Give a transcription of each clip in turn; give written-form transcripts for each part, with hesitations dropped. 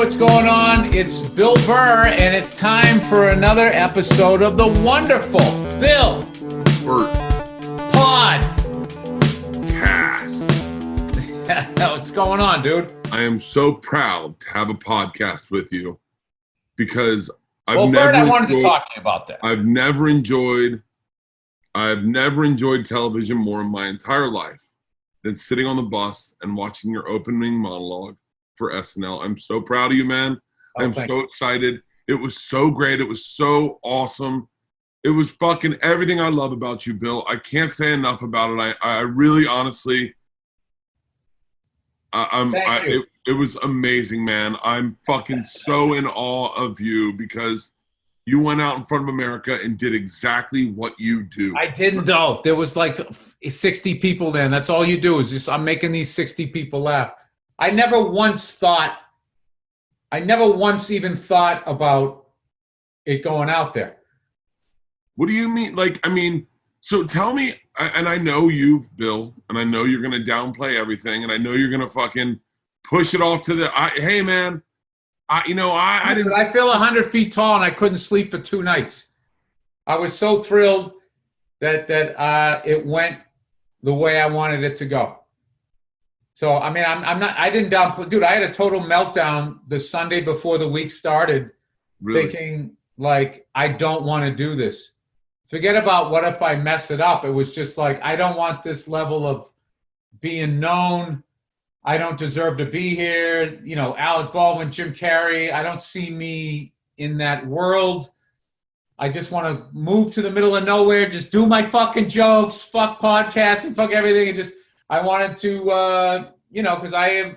what's going on? It's Bill Burr, and it's time for another episode of the wonderful Bill Bert Podcast. What's going on, dude? I am so proud to have a podcast with you because Bert, I wanted to talk to you about that. I've never enjoyed television more in my entire life than sitting on the bus and watching your opening monologue for SNL. I'm so proud of you, man. I'm so excited. It was so great. It was so awesome. It was fucking everything I love about you, Bill. I can't say enough about it. I really, honestly, it was amazing, man. I'm fucking so in awe of you because you went out in front of America and did exactly what you do. I didn't know. There was like 60 people there, and that's all you do is just, I'm making these 60 people laugh. I never once even thought about it going out there. What do you mean? So tell me, and I know you, Bill, and I know you're going to downplay everything, and I know you're going to fucking push it off to hey, man, I didn't. I feel 100 feet tall, and I couldn't sleep for 2 nights. I was so thrilled that it went the way I wanted it to go. So, I mean, I didn't downplay. Dude, I had a total meltdown the Sunday before the week started, thinking, like, I don't want to do this. Forget about what if I mess it up. It was just like, I don't want this level of being known. I don't deserve to be here. You know, Alec Baldwin, Jim Carrey, I don't see me in that world. I just want to move to the middle of nowhere, just do my fucking jokes, fuck podcasting, fuck everything, and just, I wanted to, because I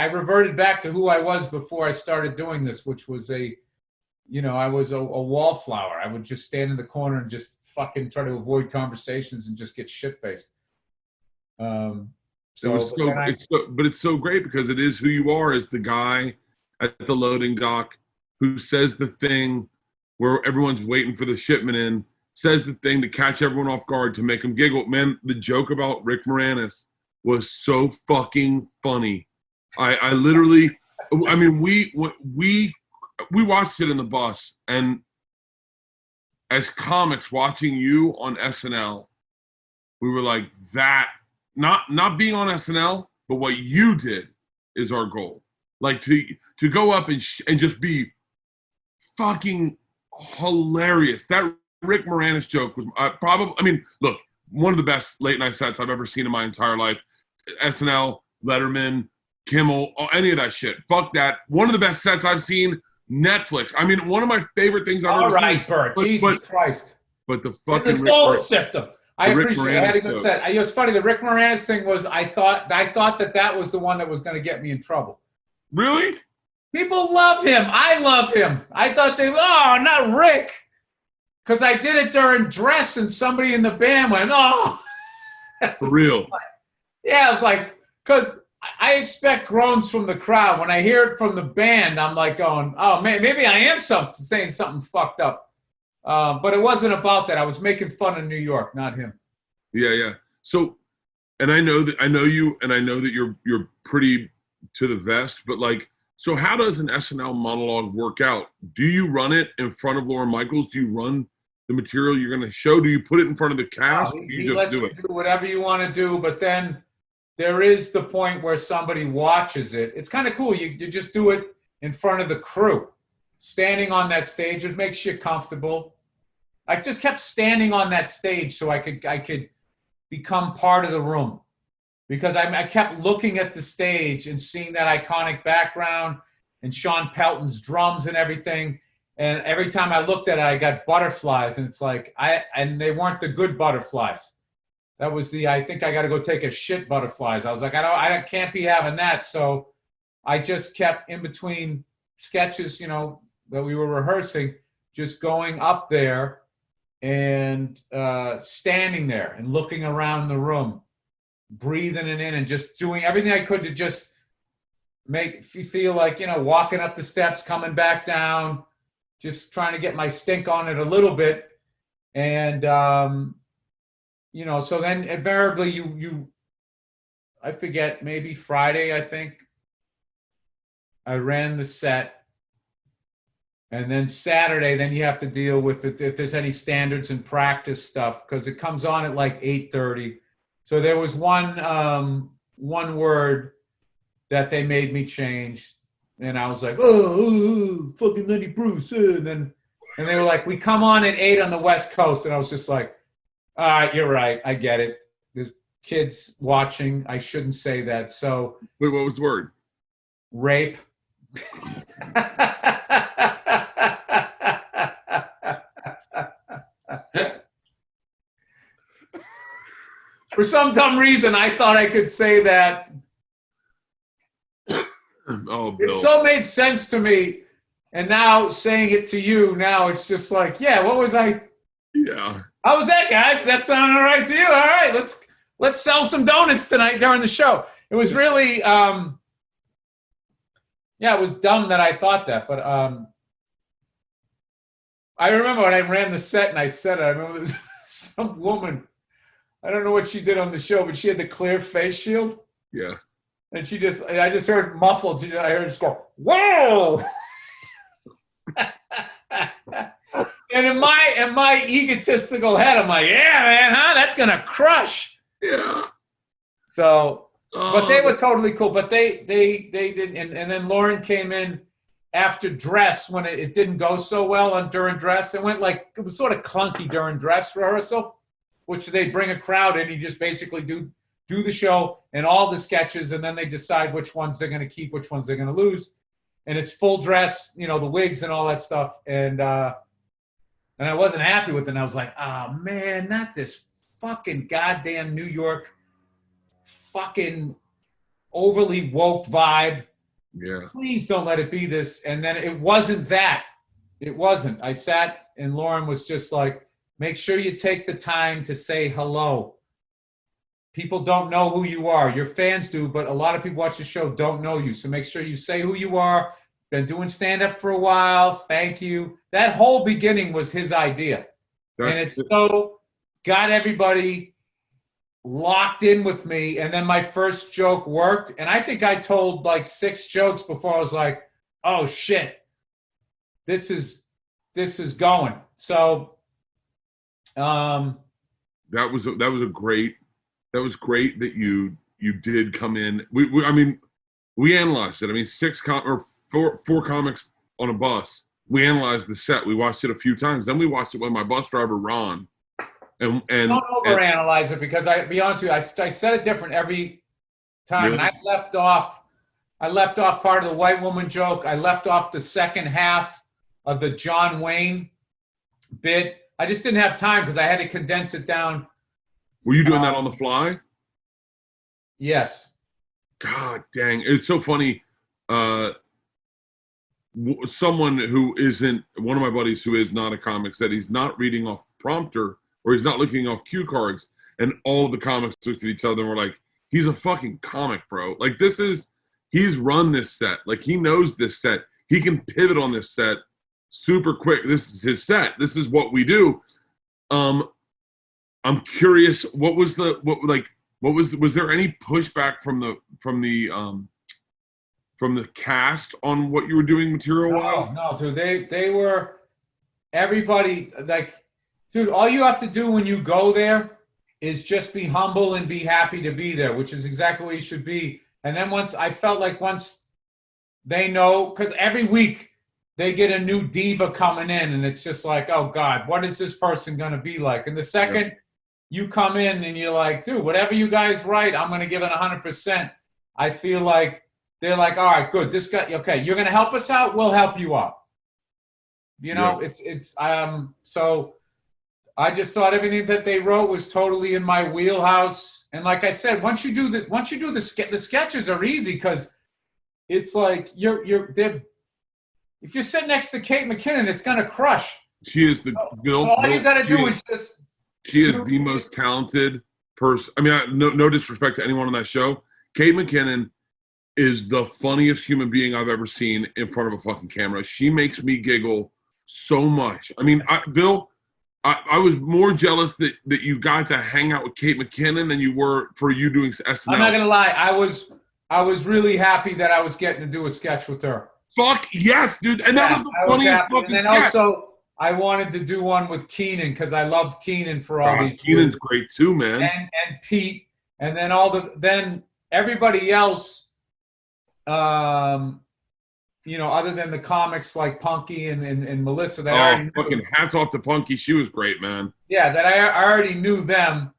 reverted back to who I was before I started doing this, which was I was a wallflower. I would just stand in the corner and just fucking try to avoid conversations and just get shit-faced. But it's so great because it is who you are as the guy at the loading dock who says the thing where everyone's waiting for the shipment in, says the thing to catch everyone off guard, to make them giggle. Man, the joke about Rick Moranis was so fucking funny. I literally, I mean, we watched it in the bus, and as comics watching you on SNL, we were like, that, not being on SNL, but what you did is our goal. Like to go up and just be fucking hilarious. That Rick Moranis joke was look, one of the best late night sets I've ever seen in my entire life. SNL, Letterman, Kimmel, any of that shit. Fuck that. One of the best sets I've seen. Netflix. I mean, one of my favorite things I've ever seen. All right, Bert. Jesus Christ. But the fucking the solar system. I appreciate it. I had a good set. It was funny. The Rick Moranis thing was, I thought that was the one that was going to get me in trouble. Really? People love him. I love him. I thought not Rick. Because I did it during dress, and somebody in the band went, oh. For real? Yeah, it was like, because I expect groans from the crowd. When I hear it from the band, I'm like going, oh, man, maybe I am saying something fucked up. But it wasn't about that. I was making fun of New York, not him. Yeah. So, and I know you, and I know that you're pretty to the vest, but like, so how does an SNL monologue work out? Do you run it in front of Lauren Michaels? Do you run the material you're going to show? Do you put it in front of the cast? He lets you do whatever you want to do, but then there is the point where somebody watches it. It's kind of cool. You just do it in front of the crew. Standing on that stage, it makes you comfortable. I just kept standing on that stage so I could become part of the room. Because I kept looking at the stage and seeing that iconic background and Sean Pelton's drums and everything. And every time I looked at it, I got butterflies. And it's like, and they weren't the good butterflies. That was I think I got to go take a shit butterflies. I was like, I can't be having that. So I just kept in between sketches, that we were rehearsing, just going up there and standing there and looking around the room, breathing it in and just doing everything I could to just make you feel like, walking up the steps, coming back down, just trying to get my stink on it a little bit. And, so then invariably I forget, maybe Friday, I think, I ran the set. And then Saturday, then you have to deal with it if there's any standards and practice stuff, because it comes on at like 8:30. So there was one word that they made me change, and I was like, fucking Lenny Bruce. And they were like, we come on at 8 on the West Coast, and I was just like, all right, you're right, I get it. There's kids watching. I shouldn't say that. So wait, what was the word? Rape. For some dumb reason, I thought I could say that. Oh, Bill. It so made sense to me. And now saying it to you, now it's just like, yeah, what was I? Yeah. How was that, guys? That sounded all right to you? All right, let's sell some donuts tonight during the show. It was really, yeah, it was dumb that I thought that. But I remember when I ran the set and I said it, I remember there was some woman, I don't know what she did on the show, but she had the clear face shield. Yeah. And I just heard muffled. I heard her just go, whoa! And in my egotistical head, I'm like, yeah, man, huh? That's gonna crush. Yeah. So, but they were totally cool. But they didn't. And then Lauren came in after dress when it didn't go so well during dress. It was sort of clunky during dress rehearsal, which they bring a crowd in. You just basically do the show and all the sketches, and then they decide which ones they're going to keep, which ones they're going to lose. And it's full dress, the wigs and all that stuff. And I wasn't happy with it. And I was like, oh, man, not this fucking goddamn New York fucking overly woke vibe. Yeah. Please don't let it be this. And then it wasn't that. It wasn't. I sat and Lauren was just like, make sure you take the time to say hello. People don't know who you are. Your fans do, but a lot of people watch the show don't know you. So make sure you say who you are. Been doing stand-up for a while. Thank you. That whole beginning was his idea. And it so got everybody locked in with me. And then my first joke worked. And I think I told like 6 jokes before I was like, oh, shit. This is going. So that was great. That was great that you did come in. We analyzed it. I mean, 4 comics on a bus. We analyzed the set. We watched it a few times. Then we watched it with my bus driver Ron. And don't overanalyze it, because I be honest with you, I said it different every time, really? And I left off part of the white woman joke. I left off the second half of the John Wayne bit. I just didn't have time because I had to condense it down. Were you doing that on the fly? Yes. God dang. It's so funny. Someone who isn't, one of my buddies who is not a comic said he's not reading off prompter or he's not looking off cue cards. And all of the comics looked at each other and were like, he's a fucking comic, bro. Like he's run this set. Like he knows this set. He can pivot on this set super quick. This is his set. This is what we do. I'm curious, was there any pushback from the cast on what you were doing material-wise? No, dude. They were, everybody, like, dude, all you have to do when you go there is just be humble and be happy to be there, which is exactly what you should be. And then once they know, because every week they get a new diva coming in, and it's just like, oh God, what is this person going to be like? And the second you come in and you're like, dude, whatever you guys write, I'm going to give it 100%. I feel like they're like, all right, good. This guy, okay, you're going to help us out. We'll help you out. So I just thought everything that they wrote was totally in my wheelhouse. And like I said, once you do the sketches are easy, because it's like if you sit next to Kate McKinnon, it's going to crush. She is all you got to do is just. She is the most talented person. I mean, no disrespect to anyone on that show. Kate McKinnon is the funniest human being I've ever seen in front of a fucking camera. She makes me giggle so much. I mean, Bill, I was more jealous that you got to hang out with Kate McKinnon than you were for you doing SNL. I'm not gonna lie. I was really happy that I was getting to do a sketch with her. Fuck yes, dude. And that was the funniest fucking and then sketch. Also, I wanted to do one with Keenan because I loved Keenan for all these Keenan's years. great too, man. And Pete, and then everybody else, other than the comics like Punky and Melissa, that I already fucking knew. Hats off to Punky. She was great, man. Yeah, that I already knew them,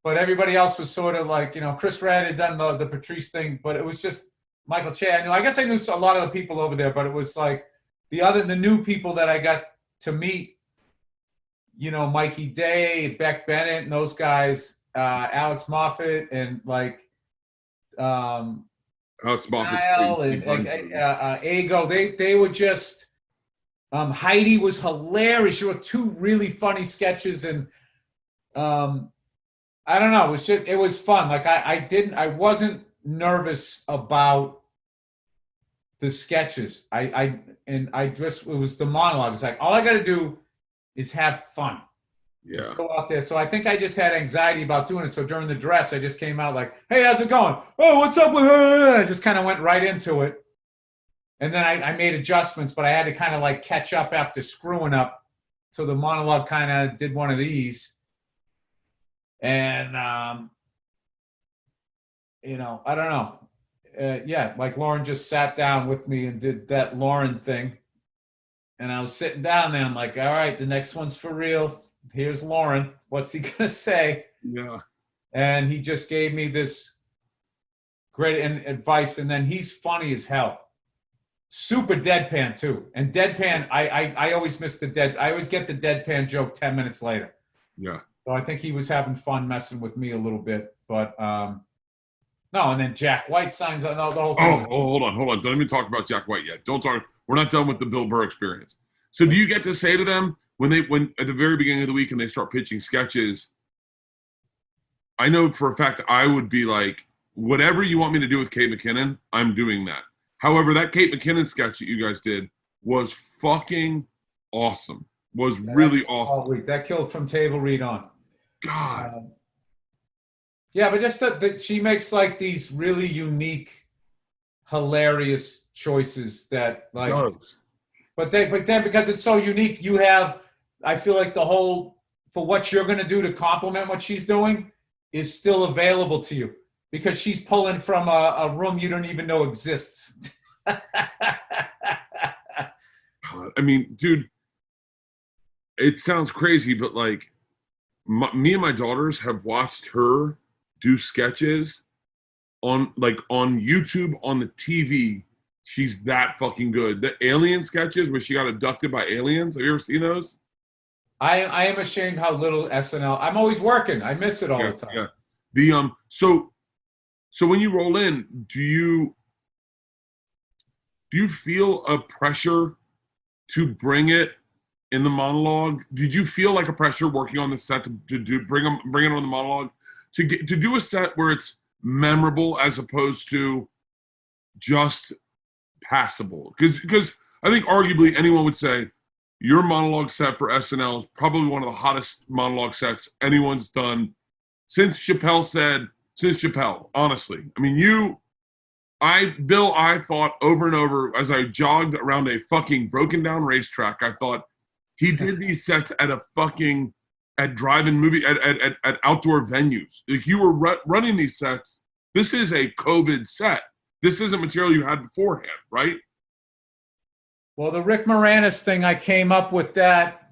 but everybody else was sort of like, Chris Red had done the Patrice thing, but it was just Michael Che. I guess I knew a lot of the people over there, but it was like the new people that I got to meet, Mikey Day, Beck Bennett, and those guys, Alex Moffat, and like Alex Moffat's and Ego. They were just Heidi was hilarious. She wrote 2 really funny sketches, and I don't know. It was fun. Like I wasn't nervous about the sketches. It was the monologue. It's like, all I got to do is have fun. Yeah. Just go out there. So I think I just had anxiety about doing it. So during the dress, I just came out like, hey, how's it going? Oh, what's up with her? I just kind of went right into it. And then I made adjustments, but I had to kind of like catch up after screwing up. So the monologue kind of did one of these. And, I don't know. Like Lauren just sat down with me and did that Lauren thing. And I was sitting down there. I'm like, all right, the next one's for real. Here's Lauren. What's he going to say? Yeah. And he just gave me this great advice. And then he's funny as hell. Super deadpan, too. And deadpan, I always miss I always get the deadpan joke 10 minutes later. Yeah. So I think he was having fun messing with me a little bit. But, no, and then Jack White signs the whole thing. Hold on. Don't even talk about Jack White yet. Don't talk. We're not done with the Bill Burr experience. So do you get to say to them when at the very beginning of the week and they start pitching sketches, I know for a fact I would be like, whatever you want me to do with Kate McKinnon, I'm doing that. However, that Kate McKinnon sketch that you guys did was fucking awesome. Was really awesome. That killed from table read on. God. Yeah, but just that she makes like these really unique, hilarious choices that like. Does. But then because it's so unique, you have. I feel like for what you're going to do to complement what she's doing is still available to you because she's pulling from a room you don't even know exists. I mean, dude, it sounds crazy, but like me and my daughters have watched her do sketches on YouTube on the TV. She's that fucking good. The alien sketches where she got abducted by aliens. Have you ever seen those? I am ashamed how little SNL. I'm always working. I miss it all the time. Yeah. So when you roll in, do you feel a pressure to bring it in the monologue? Did you feel like a pressure working on the set to bring it on the monologue to do a set where it's memorable as opposed to just passable? Because I think arguably anyone would say your monologue set for SNL is probably one of the hottest monologue sets anyone's done since Chappelle, honestly. I mean, Bill, I thought over and over as I jogged around a fucking broken down racetrack, I thought he did these sets at drive-in movie, at outdoor venues. Like you were running these sets. This is a COVID set. This isn't material you had beforehand, right? Well, the Rick Moranis thing, I came up with that.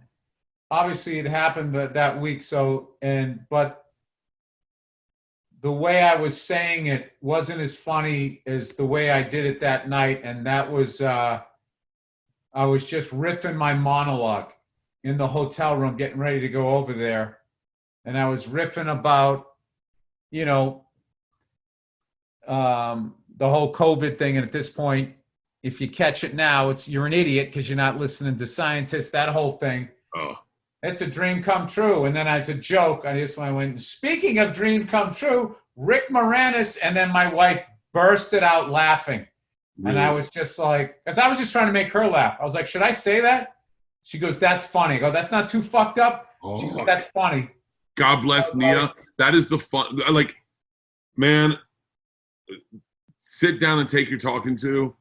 Obviously, it happened that week. But the way I was saying it wasn't as funny as the way I did it that night. And that was, I was just riffing my monologue in the hotel room, getting ready to go over there. And I was riffing about, the whole COVID thing. And at this point, if you catch it now, you're an idiot because you're not listening to scientists, that whole thing. Oh. It's a dream come true. And then as a joke, I went, speaking of dream come true, Rick Moranis. And then my wife bursted out laughing. Really? And I was just like, because I was just trying to make her laugh. I was like, should I say that? She goes, that's funny. I go, that's not too fucked up? Oh. She goes, that's funny. God bless Nia. That is the fun. Like, man, Sit Down and Take Your Talking To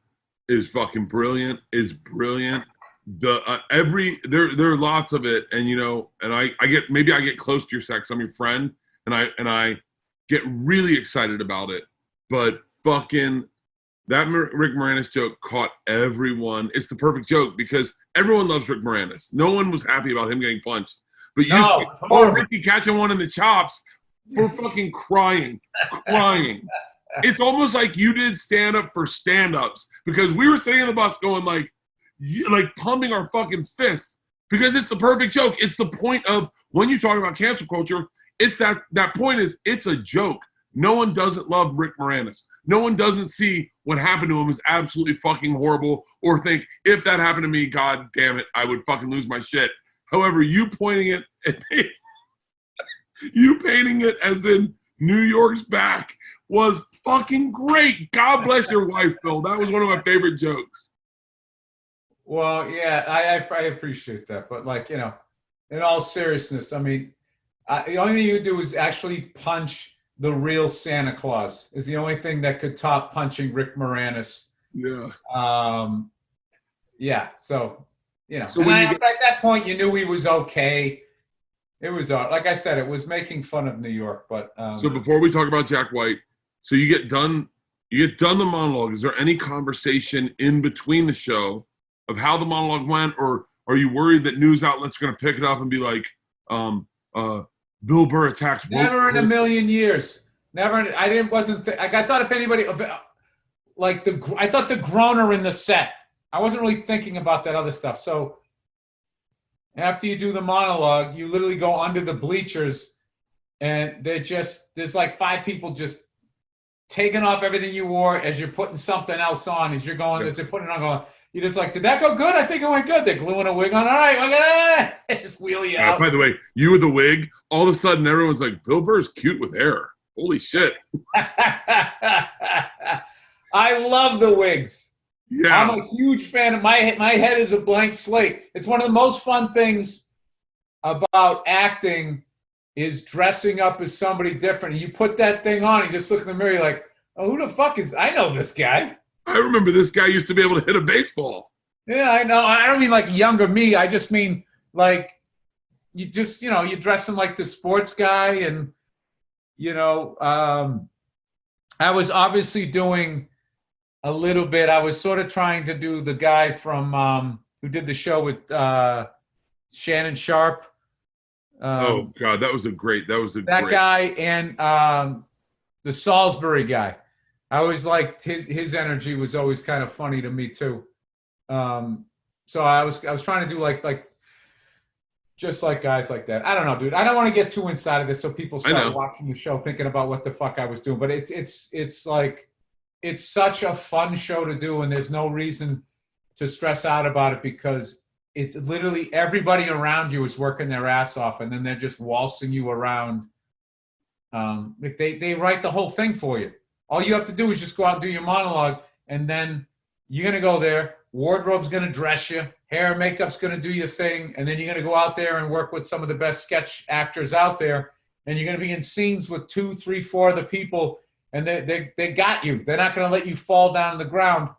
is fucking brilliant. Is brilliant. There are lots of it, and and I get close to your sex. I'm your friend, and I get really excited about it. But fucking that Rick Moranis joke caught everyone. It's the perfect joke because everyone loves Rick Moranis. No one was happy about him getting punched. But you see, Ricky catching one in the chops for fucking crying. It's almost like you did stand-up for stand-ups because we were sitting in the bus going like pumping our fucking fists because it's the perfect joke. It's the point of when you talk about cancel culture, it's that point is it's a joke. No one doesn't love Rick Moranis. No one doesn't see what happened to him as absolutely fucking horrible or think if that happened to me, God damn it, I would fucking lose my shit. However, you painting it as in New York's back was fucking great. God bless your wife, Phil. That was one of my favorite jokes. Well, yeah, I appreciate that. But in all seriousness, I mean, the only thing you do is actually punch the real Santa Claus is the only thing that could top punching Rick Moranis. Yeah. Yeah. So, So at that point, you knew he was okay. It was, like I said, it was making fun of New York. But so before we talk about Jack White, so you get done the monologue. Is there any conversation in between the show of how the monologue went, or are you worried that news outlets are going to pick it up and be like, Bill Burr attacks? Never in a million years. Never. I thought if anybody, I thought the groaner in the set. I wasn't really thinking about that other stuff. So after you do the monologue, you literally go under the bleachers, and there's like 5 people just taking off everything you wore as you're putting something else on. As you're going, as they're putting it on, going. You're just like, did that go good? I think it went good. They're gluing a wig on. All right, just wheel you out. By the way, you with the wig, all of a sudden everyone's like, Bill Burr's cute with hair. Holy shit. I love the wigs. Yeah. I'm a huge fan of my head is a blank slate. It's one of the most fun things about acting is dressing up as somebody different. You put that thing on, you just look in the mirror, you're like, oh, who the fuck I know this guy. I remember this guy used to be able to hit a baseball. Yeah, I know. I don't mean like younger me. I just mean like you just, you dress him like the sports guy. And, I was obviously doing a little bit. I was sort of trying to do the guy from who did the show with Shannon Sharp. Oh, God, that was a great guy and the Salisbury guy. I always liked his energy was always kind of funny to me too. So I was trying to do like just like guys like that. I don't know, dude. I don't want to get too inside of this so people start watching the show thinking about what the fuck I was doing. But it's like it's such a fun show to do, and there's no reason to stress out about it because it's literally everybody around you is working their ass off, and then they're just waltzing you around. They write the whole thing for you. All you have to do is just go out and do your monologue, and then you're going to go there. Wardrobe's going to dress you. Hair and makeup's going to do your thing. And then you're going to go out there and work with some of the best sketch actors out there. And you're going to be in scenes with 2, 3, 4 other people. And they got you. They're not going to let you fall down on the ground.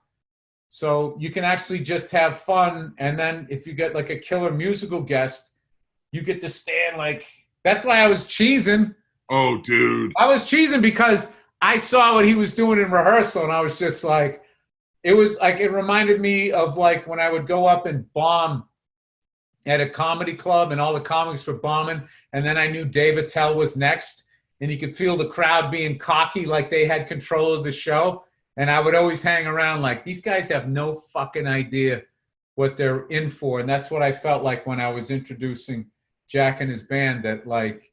So you can actually just have fun. And then if you get like a killer musical guest, you get to stand like – that's why I was cheesing. Oh, dude. I was cheesing because – I saw what he was doing in rehearsal, and I was just like, it reminded me of like when I would go up and bomb at a comedy club and all the comics were bombing, and then I knew Dave Attell was next, and you could feel the crowd being cocky like they had control of the show, and I would always hang around like, these guys have no fucking idea what they're in for, and that's what I felt like when I was introducing Jack and his band, that like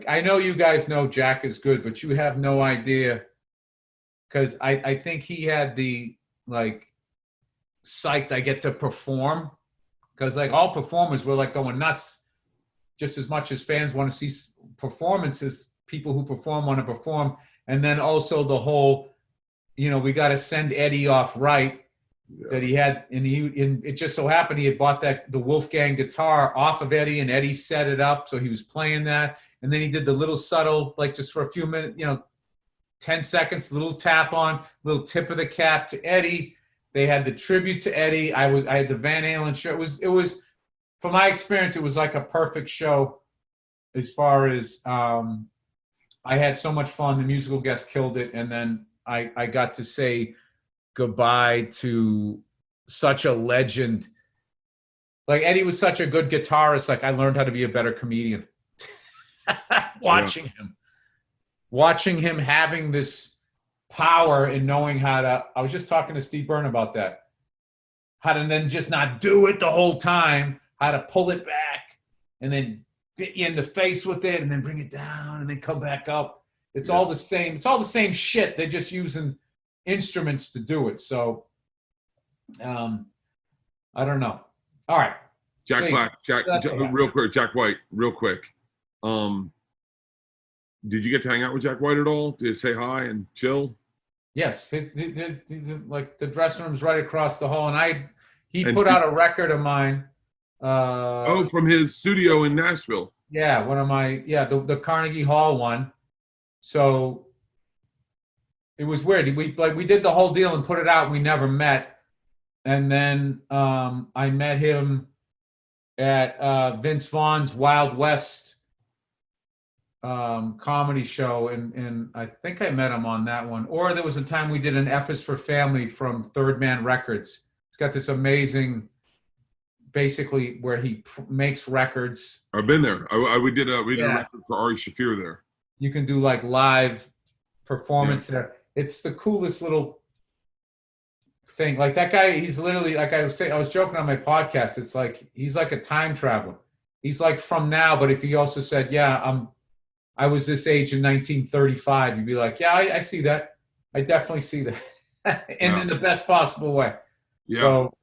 I know you guys know Jack is good, but you have no idea, because I think he had the like psyched I get to perform, because like all performers were like going nuts, just as much as fans want to see performances, people who perform want to perform, and then also the whole, we got to send Eddie off right. Yeah. That he had, and it just so happened he had bought the Wolfgang guitar off of Eddie, and Eddie set it up, so he was playing that, and then he did the little subtle, like just for a few minutes, 10 seconds, little tap on, little tip of the cap to Eddie. They had the tribute to Eddie. I had the Van Halen show. It was from my experience, it was like a perfect show as far as I had so much fun. The musical guest killed it. And then I got to say goodbye to such a legend. Like Eddie was such a good guitarist. Like I learned how to be a better comedian. Watching him having this power and knowing how to, I was just talking to Steve Byrne about that. How to then just not do it the whole time, how to pull it back and then get you in the face with it and then bring it down and then come back up. It's all the same. It's all the same shit. They're just using instruments to do it. So, I don't know. All right. Jack White, real quick. Did you get to hang out with Jack White at all? Did you say hi and chill? Yes, his like the dressing room's right across the hall, and he put out a record of mine. From his studio in Nashville. Yeah, one of my the Carnegie Hall one. So it was weird. We did the whole deal and put it out. And we never met, and then I met him at Vince Vaughn's Wild West comedy show, and I think I met him on that one. Or there was a time we did an F is for Family from Third Man Records. It's got this amazing, basically where he makes records. I've been there. We did a record for Ari Shaffir there. You can do like live performance there. It's the coolest little thing. Like that guy, he's literally, like I was joking on my podcast. It's like he's like a time traveler. He's like from now, but if he also said, I was this age in 1935, you'd be like, yeah, I see that. I definitely see that. In the best possible way. Yeah. So,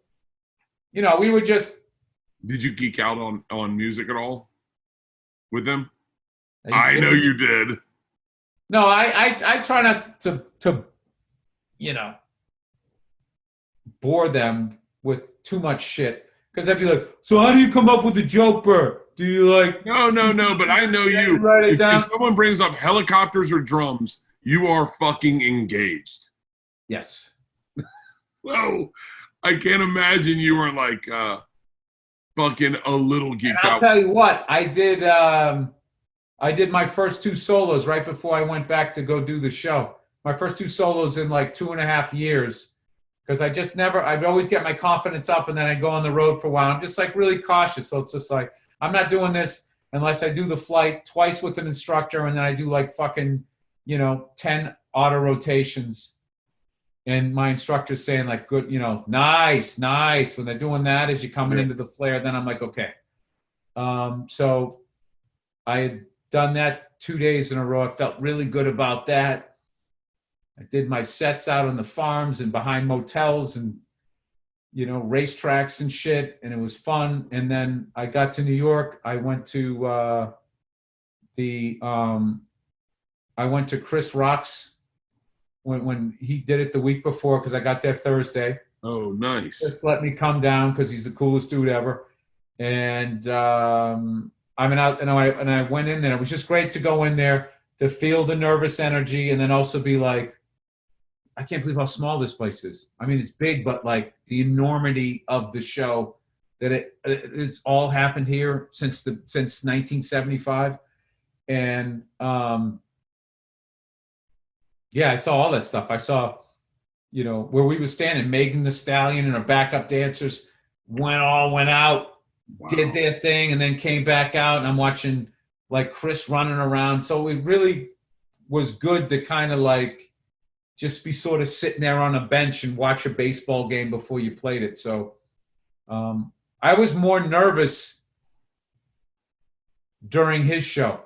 we would just. Did you geek out on music at all with them? I know you did. No, I try not to bore them with too much shit. Because I'd be like, so how do you come up with the joke, Burr? Do you like... No, but I know you. If someone brings up helicopters or drums, you are fucking engaged. Yes. So I can't imagine you were like fucking a little geeked out. I'll tell you what, I did my first 2 solos right before I went back to go do the show. My first 2 solos in like 2.5 years. Because I'd always get my confidence up and then I'd go on the road for a while. I'm just like really cautious. So it's just like, I'm not doing this unless I do the flight twice with an instructor and then I do like fucking, 10 auto rotations. And my instructor's saying like, good, nice. When they're doing that as you're coming into the flare, then I'm like, okay. So I had done that 2 days in a row. I felt really good about that. I did my sets out on the farms and behind motels and, racetracks and shit. And it was fun. And then I got to New York. I went to Chris Rock's when he did it the week before, because I got there Thursday. Oh, nice. Just let me come down because he's the coolest dude ever. And I went in there. It was just great to go in there to feel the nervous energy and then also be like, I can't believe how small this place is. I mean, it's big, but like the enormity of the show that it's all happened here since 1975. And I saw all that stuff. I saw, where we were standing, Megan Thee Stallion and her backup dancers went out, did their thing, and then came back out. And I'm watching like Chris running around. So it really was good to kind of like just be sort of sitting there on a bench and watch a baseball game before you played it. So I was more nervous during his show,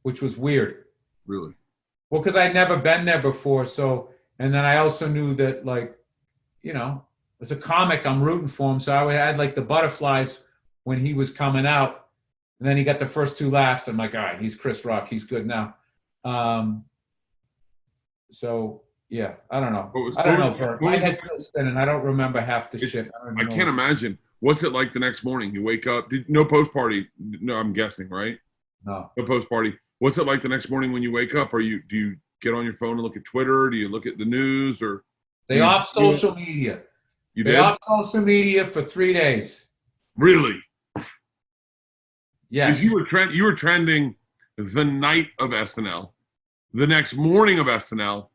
which was weird. Really? Well, because I'd never been there before. So, and then I also knew that like, as a comic, I'm rooting for him. So I had like the butterflies when he was coming out. And then he got the first 2 laughs. I'm like, all right, he's Chris Rock. He's good now. So, yeah, I don't know. Bert. My head's still spinning. I don't remember half the shit. I can't imagine. What's it like the next morning? You wake up. No post party. No, I'm guessing, right? No post party. What's it like the next morning when you wake up? Do you get on your phone and look at Twitter? Do you look at the news or? They off social media. You they did? off social media for 3 days. Really? Yes. You were trending the night of SNL, the next morning of SNL,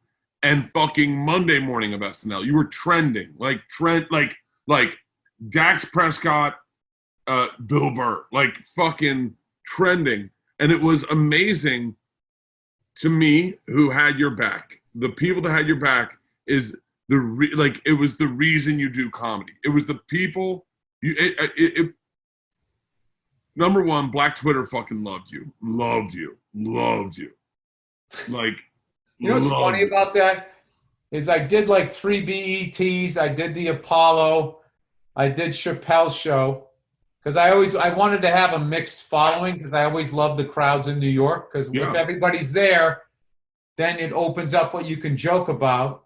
and fucking Monday morning of SNL. You were trending like Dax Prescott, Bill Burr, like fucking trending. And it was amazing to me who had your back. The people that had your back is it was the reason you do comedy. It was the people number one, Black Twitter fucking loved you. Like, you know what's funny about that is I did like 3 BETs. I did the Apollo. I did Chappelle's show. Because I wanted to have a mixed following because I always loved the crowds in New York. Because if everybody's there, then it opens up what you can joke about,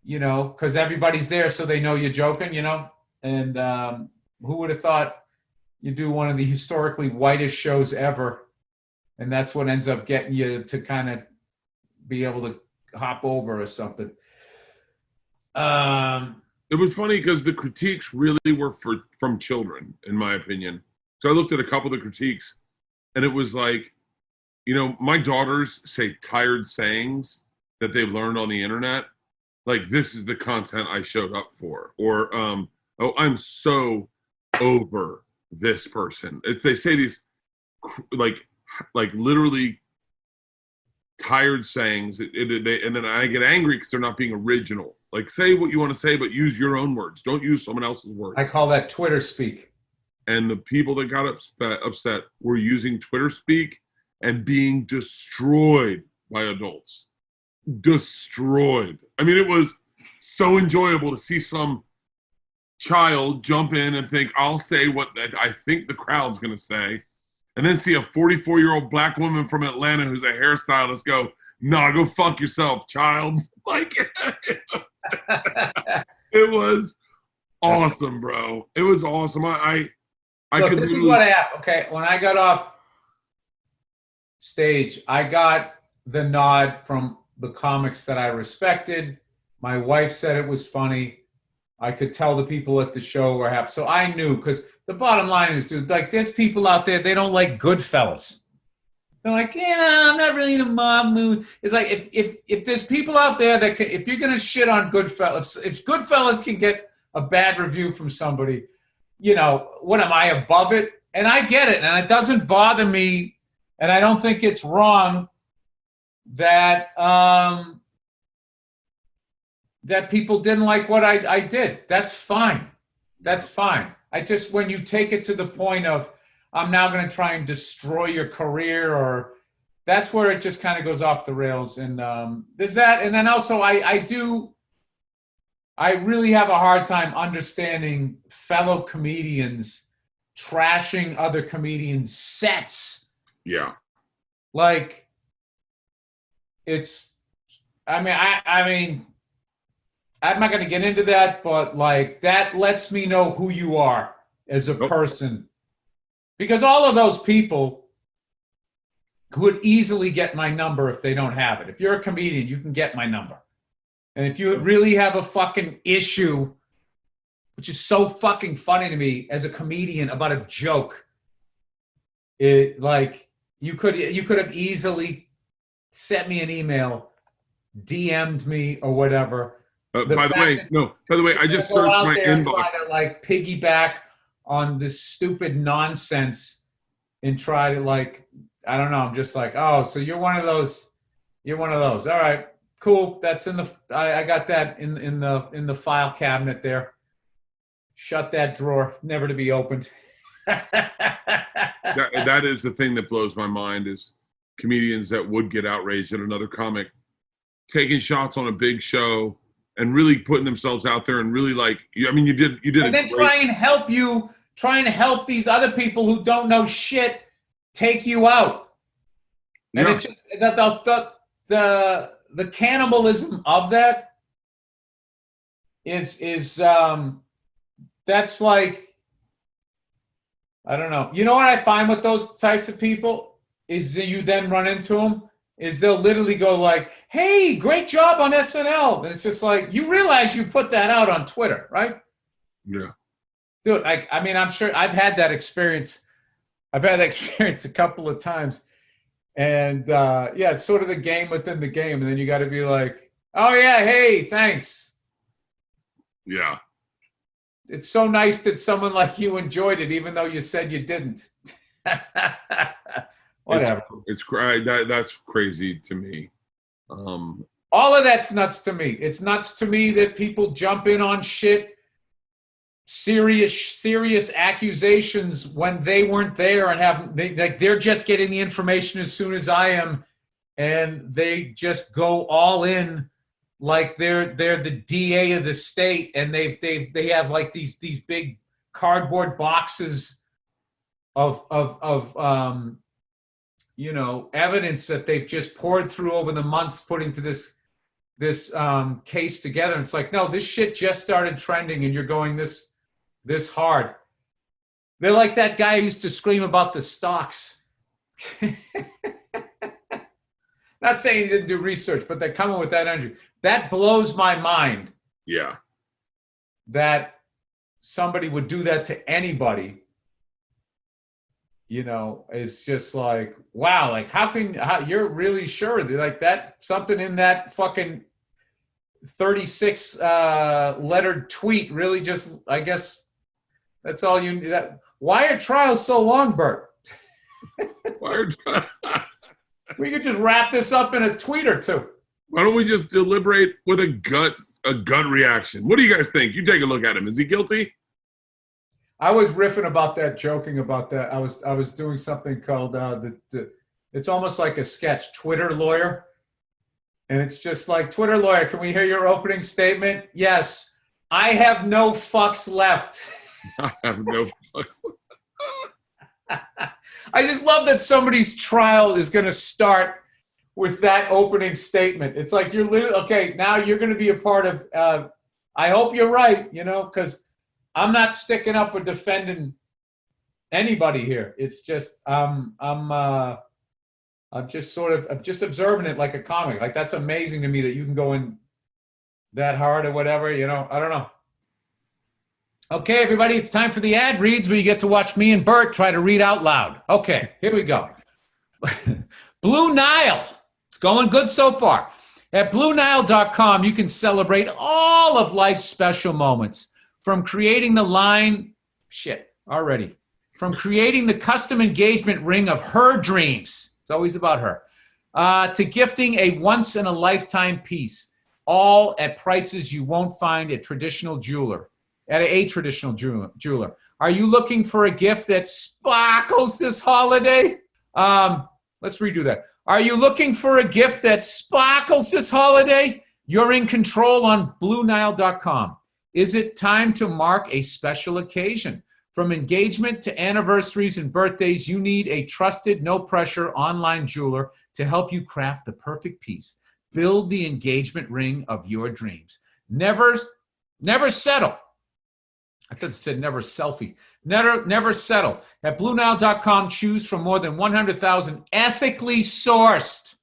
you know, because everybody's there so they know you're joking, you know. And who would have thought you do one of the historically whitest shows ever, and that's what ends up getting you to kind of be able to hop over or something. It was funny because the critiques really were from children, in my opinion. So I looked at a couple of the critiques, and it was like, you know, my daughters say tired sayings that they've learned on the internet. Like, this is the content I showed up for. Or, oh, I'm so over this person. They say these, like literally tired sayings, and then I get angry because they're not being original. Like, say what you want to say, but use your own words. Don't use someone else's words. I call that Twitter speak. And the people that got upset were using Twitter speak and being destroyed by adults. Destroyed. I mean, it was so enjoyable to see some child jump in and think, I'll say what I think the crowd's going to say. And then see a 44-year-old black woman from Atlanta who's a hairstylist go, nah, go fuck yourself, child. Like, it was awesome, bro. It was awesome. I Look, could this is what happened. Okay, when I got off stage, I got the nod from the comics that I respected. My wife said it was funny. I could tell the people at the show were happy. So I knew, because the bottom line is, dude, like, there's people out there, they don't like Goodfellas. They're like, yeah, I'm not really in a mob mood. It's like, if there's people out there that can, if you're going to shit on Goodfellas, if Goodfellas can get a bad review from somebody, you know, what am I above it? And I get it. And it doesn't bother me. And I don't think it's wrong that, that people didn't like what I did. That's fine. That's fine. I just, when you take it to the point of, I'm now going to try and destroy your career, or that's where it just kind of goes off the rails. And there's that. And then also I really have a hard time understanding fellow comedians trashing other comedians' sets. Yeah. Like, it's, I mean, I'm not going to get into that, but like, that lets me know who you are as a person. Because all of those people would easily get my number if they don't have it. If you're a comedian, you can get my number. And if you really have a fucking issue, which is so fucking funny to me as a comedian about a joke, it, like, you could have easily sent me an email, DM'd me or whatever. By the way, I just searched my inbox. Try to, like, piggyback on this stupid nonsense and try to, like, I don't know. I'm just like, oh, so you're one of those. You're one of those. All right, cool. That's in the. I got that in the file cabinet there. Shut that drawer, never to be opened. that is the thing that blows my mind, is comedians that would get outraged at another comic taking shots on a big show and really putting themselves out there and really, like, I mean, you did. And then try and help these other people who don't know shit take you out. And it's just the cannibalism of that is that's like, I don't know. You know what I find with those types of people is that you then run into them is they'll literally go like, hey, great job on SNL. And it's just like, you realize you put that out on Twitter, right? Yeah. Dude, I mean, I'm sure I've had that experience. I've had that experience a couple of times. And yeah, it's sort of the game within the game. And then you got to be like, oh, yeah, hey, thanks. Yeah. It's so nice that someone like you enjoyed it, even though you said you didn't. Whatever. That's crazy to me. All of that's nuts to me. It's nuts to me that people jump in on shit, serious accusations when they weren't there and they're just getting the information as soon as I am, and they just go all in like they're the DA of the state, and they have like these big cardboard boxes of evidence that they've just poured through over the months, putting to this case together. And it's like, no, this shit just started trending, and you're going this hard. They're like that guy who used to scream about the stocks. Not saying he didn't do research, but they're coming with that energy. That blows my mind. Yeah. That somebody would do that to anybody. It's just like, wow, like how you're really sure that like that something in that fucking 36 lettered tweet really just, I guess that's all you need. Why are trials so long, Bert? We could just wrap this up in a tweet or two. Why don't we just deliberate with a gut reaction? What do you guys think? You take a look at him. Is he guilty? I was riffing about that, joking about that. I was doing something called it's almost like a sketch, Twitter Lawyer. And it's just like, Twitter Lawyer, can we hear your opening statement? Yes. I have no fucks left. I have no fucks left. I just love that somebody's trial is going to start with that opening statement. It's like you're literally, okay, now you're going to be a part of, I hope you're right, because I'm not sticking up or defending anybody here. It's just, I'm just observing it like a comic. Like, that's amazing to me that you can go in that hard or whatever, I don't know. Okay, everybody, it's time for the ad reads where you get to watch me and Bert try to read out loud. Okay, here we go. Blue Nile. It's going good so far. At BlueNile.com, you can celebrate all of life's special moments. From creating the From creating the custom engagement ring of her dreams. It's always about her. To gifting a once-in-a-lifetime piece. All at prices you won't find at a traditional jeweler. Are you looking for a gift that sparkles this holiday? Let's redo that. Are you looking for a gift that sparkles this holiday? You're in control on BlueNile.com. Is it time to mark a special occasion? From engagement to anniversaries and birthdays, you need a trusted, no-pressure online jeweler to help you craft the perfect piece. Build the engagement ring of your dreams. Never settle. I thought it said never selfie. Never settle. At BlueNile.com, choose from more than 100,000 ethically sourced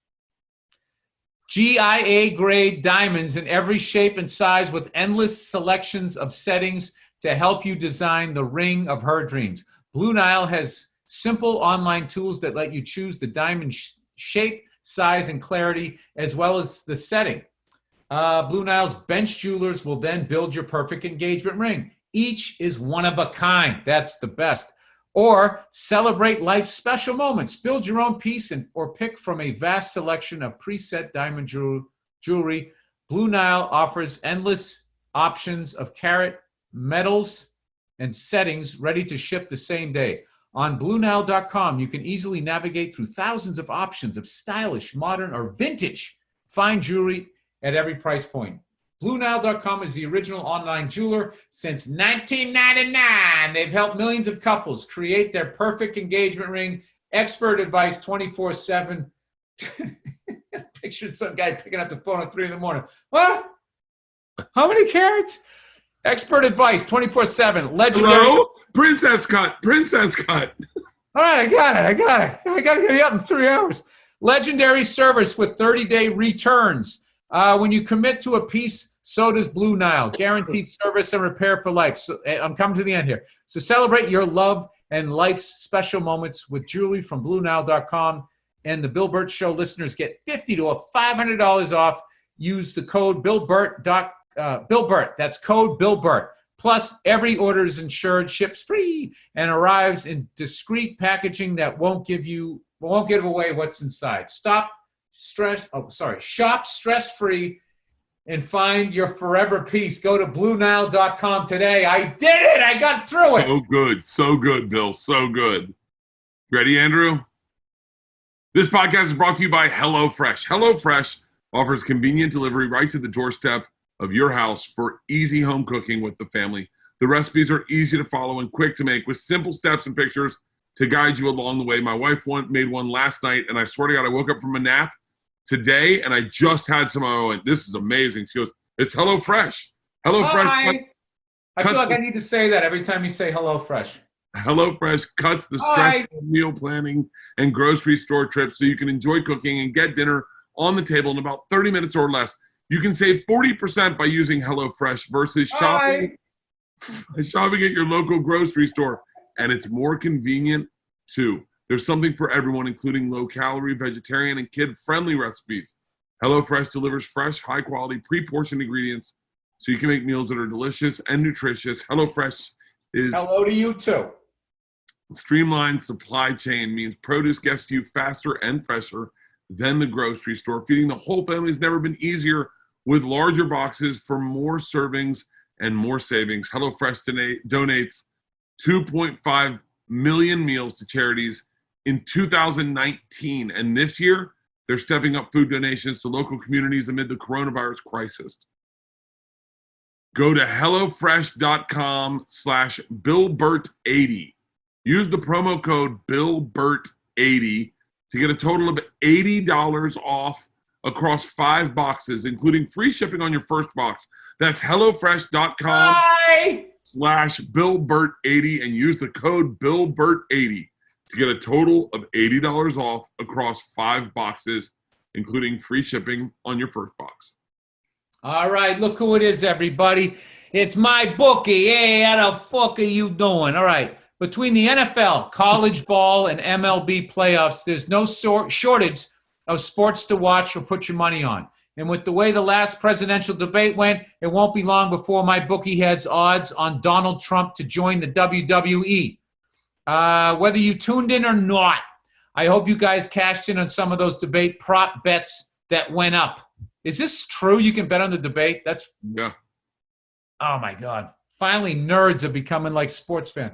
GIA-grade diamonds in every shape and size with endless selections of settings to help you design the ring of her dreams. Blue Nile has simple online tools that let you choose the diamond shape, size, and clarity, as well as the setting. Blue Nile's bench jewelers will then build your perfect engagement ring. Each is one of a kind. That's the best. Or celebrate life's special moments. Build your own piece or pick from a vast selection of preset diamond jewelry. Blue Nile offers endless options of carat, metals, and settings ready to ship the same day. On BlueNile.com, you can easily navigate through thousands of options of stylish, modern, or vintage fine jewelry at every price point. BlueNile.com is the original online jeweler since 1999. They've helped millions of couples create their perfect engagement ring. Expert advice 24/7. Picture some guy picking up the phone at 3 in the morning. What? How many carats? Expert advice 24/7. Legendary. Hello? Princess cut. All right, I got it. I got to get you up in 3 hours. Legendary service with 30-day returns. When you commit to a piece, so does Blue Nile. Guaranteed service and repair for life. So I'm coming to the end here. So celebrate your love and life's special moments with jewelry from BlueNile.com. And the Bill Bert Show listeners get $50 to $500 off. Use the code Bill Bert. That's code Bill Bert. Plus, every order is insured, ships free, and arrives in discreet packaging that won't give away what's inside. Shop stress-free and find your forever piece. Go to BlueNile.com today. I did it. I got through it. So good. So good, Bill. So good. Ready, Andrew? This podcast is brought to you by HelloFresh. HelloFresh offers convenient delivery right to the doorstep of your house for easy home cooking with the family. The recipes are easy to follow and quick to make with simple steps and pictures to guide you along the way. My wife made one last night, and I swear to God, I woke up from a nap today, and I just had some. I went, this is amazing. She goes, it's HelloFresh. HelloFresh. I feel like I need to say that every time you say HelloFresh. HelloFresh cuts the stress of meal planning and grocery store trips so you can enjoy cooking and get dinner on the table in about 30 minutes or less. You can save 40% by using HelloFresh versus shopping at your local grocery store. And it's more convenient, too. There's something for everyone, including low-calorie, vegetarian, and kid-friendly recipes. HelloFresh delivers fresh, high-quality, pre-portioned ingredients so you can make meals that are delicious and nutritious. HelloFresh is... Hello to you, too. Streamlined supply chain means produce gets to you faster and fresher than the grocery store. Feeding the whole family has never been easier with larger boxes for more servings and more savings. HelloFresh donates 2.5 million meals to charities in 2019. And this year, they're stepping up food donations to local communities amid the coronavirus crisis. Go to HelloFresh.com/BillBert80. Use the promo code BillBert80 to get a total of $80 off across 5 boxes, including free shipping on your first box. That's HelloFresh.com/BillBert80 and use the code BillBert80 to get a total of $80 off across 5 boxes, including free shipping on your first box. All right, look who it is, everybody. It's my bookie. Hey, how the fuck are you doing? All right. Between the NFL, college ball, and MLB playoffs, there's no shortage of sports to watch or put your money on. And with the way the last presidential debate went, it won't be long before my bookie heads odds on Donald Trump to join the WWE. Whether you tuned in or not, I hope you guys cashed in on some of those debate prop bets that went up. Is this true? You can bet on the debate? Yeah. Oh, my God. Finally, nerds are becoming like sports fans.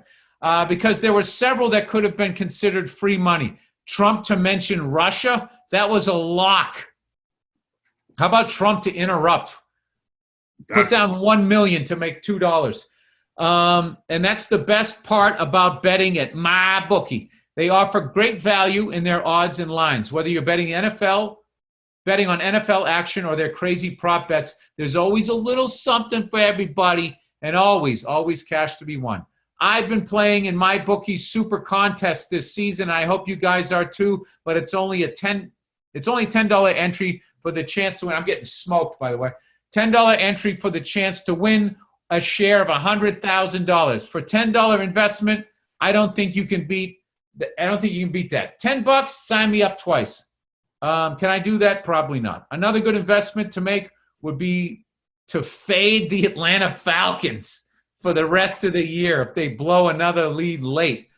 Because there were several that could have been considered free money. Trump to mention Russia, that was a lock. How about Trump to interrupt? Put down $1 million to make $2. And that's the best part about betting at MyBookie. They offer great value in their odds and lines. Whether you're betting on NFL action or their crazy prop bets, there's always a little something for everybody, and always cash to be won. I've been playing in MyBookie's super contest this season. I hope you guys are too, but it's only $10 entry for the chance to win. I'm getting smoked, by the way. $10 entry for the chance to win a share of $100,000. For $10 investment, I don't think you can beat that. $10, sign me up twice. Can I do that? Probably not. Another good investment to make would be to fade the Atlanta Falcons for the rest of the year if they blow another lead late.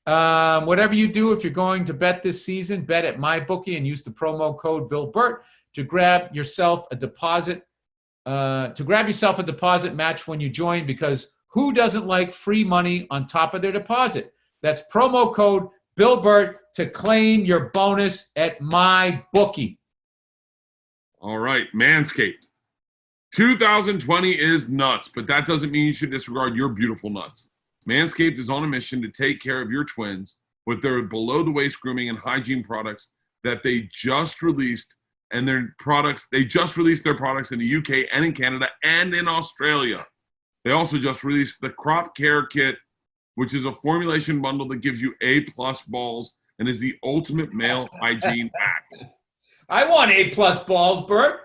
Whatever you do, if you're going to bet this season, bet at MyBookie and use the promo code BillBert to grab yourself a deposit match when you join, because who doesn't like free money on top of their deposit? That's promo code BillBert to claim your bonus at MyBookie. All right, Manscaped. 2020 is nuts, but that doesn't mean you should disregard your beautiful nuts. Manscaped is on a mission to take care of your twins with their below-the-waist grooming and hygiene products that they just released, and they just released their products in the UK and in Canada and in Australia. They also just released the Crop Care Kit, which is a formulation bundle that gives you A+ balls and is the ultimate male hygiene hack. I want A+ balls, Bert.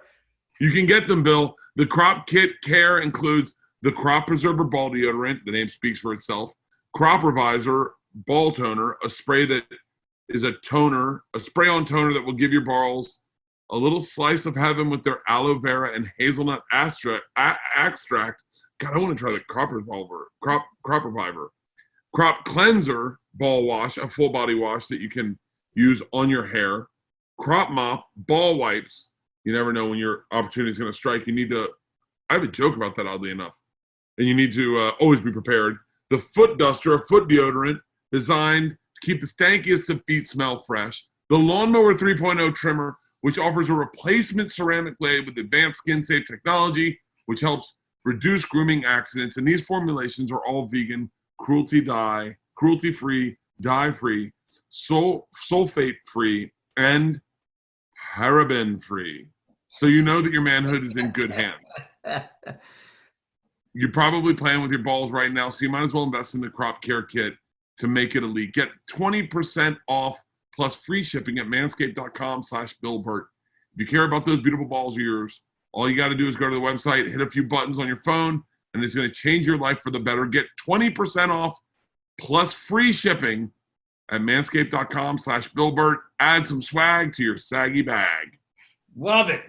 You can get them, Bill. The Crop Kit Care includes the Crop Preserver Ball Deodorant, the name speaks for itself, Crop Reviser Ball Toner, a spray that is a toner, a spray-on toner that will give your balls a little slice of heaven with their aloe vera and hazelnut extract. God, I want to try the Crop Reviver. Crop Cleanser Ball Wash, a full body wash that you can use on your hair. Crop Mop Ball Wipes. You never know when your opportunity is going to strike. You need to, I have a joke about that, oddly enough. And you need to always be prepared. The Foot Duster, a foot deodorant designed to keep the stankiest of feet smell fresh. The Lawnmower 3.0 trimmer, which offers a replacement ceramic blade with advanced skin-safe technology, which helps reduce grooming accidents. And these formulations are all vegan, cruelty-free, dye-free, sulfate-free, and paraben-free. So you know that your manhood is in good hands. You're probably playing with your balls right now, so you might as well invest in the Crop Care Kit to make it elite. Get 20% off plus free shipping at manscaped.com/BillBert. If you care about those beautiful balls of yours, all you got to do is go to the website, hit a few buttons on your phone, and it's going to change your life for the better. Get 20% off plus free shipping at manscaped.com/BillBert. Add some swag to your saggy bag. Love it.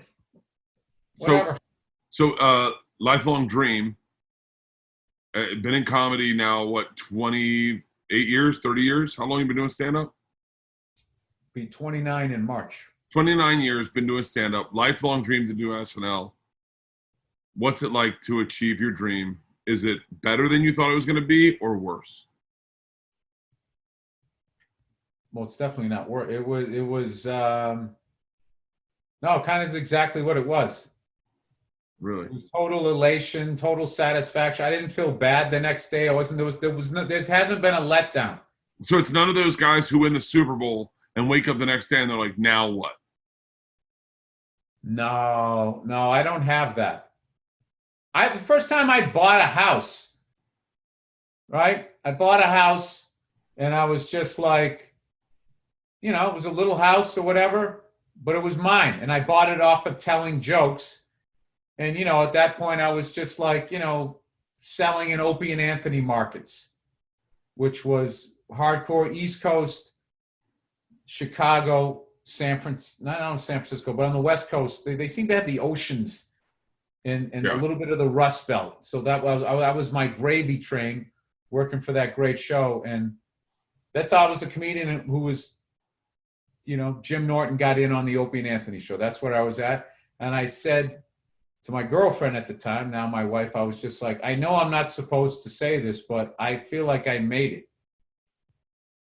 Whatever. So lifelong dream. Been in comedy now, 28 years, 30 years? How long you been doing stand-up? Be 29 in March. 29 years, been doing stand-up. Lifelong dream to do SNL. What's it like to achieve your dream? Is it better than you thought it was going to be or worse? Well, it's definitely not worse. It was no, kind of is exactly what it was. Really? It was total elation, total satisfaction. I didn't feel bad the next day. There hasn't been a letdown. So it's none of those guys who win the Super Bowl and wake up the next day and they're like, now what? No, I don't have that. The first time I bought a house, right? I bought a house and I was just like, it was a little house or whatever, but it was mine. And I bought it off of telling jokes. And, at that point I was just like, selling in Opie and Anthony markets, which was hardcore East Coast, Chicago, San Francisco, but on the West Coast, they seem to have the oceans and a little bit of the Rust Belt. So that was my gravy train working for that great show. And that's how I was a comedian who was, Jim Norton got in on the Opie and Anthony show. That's where I was at. And I said to my girlfriend at the time, now my wife, I was just like, I know I'm not supposed to say this, but I feel like I made it.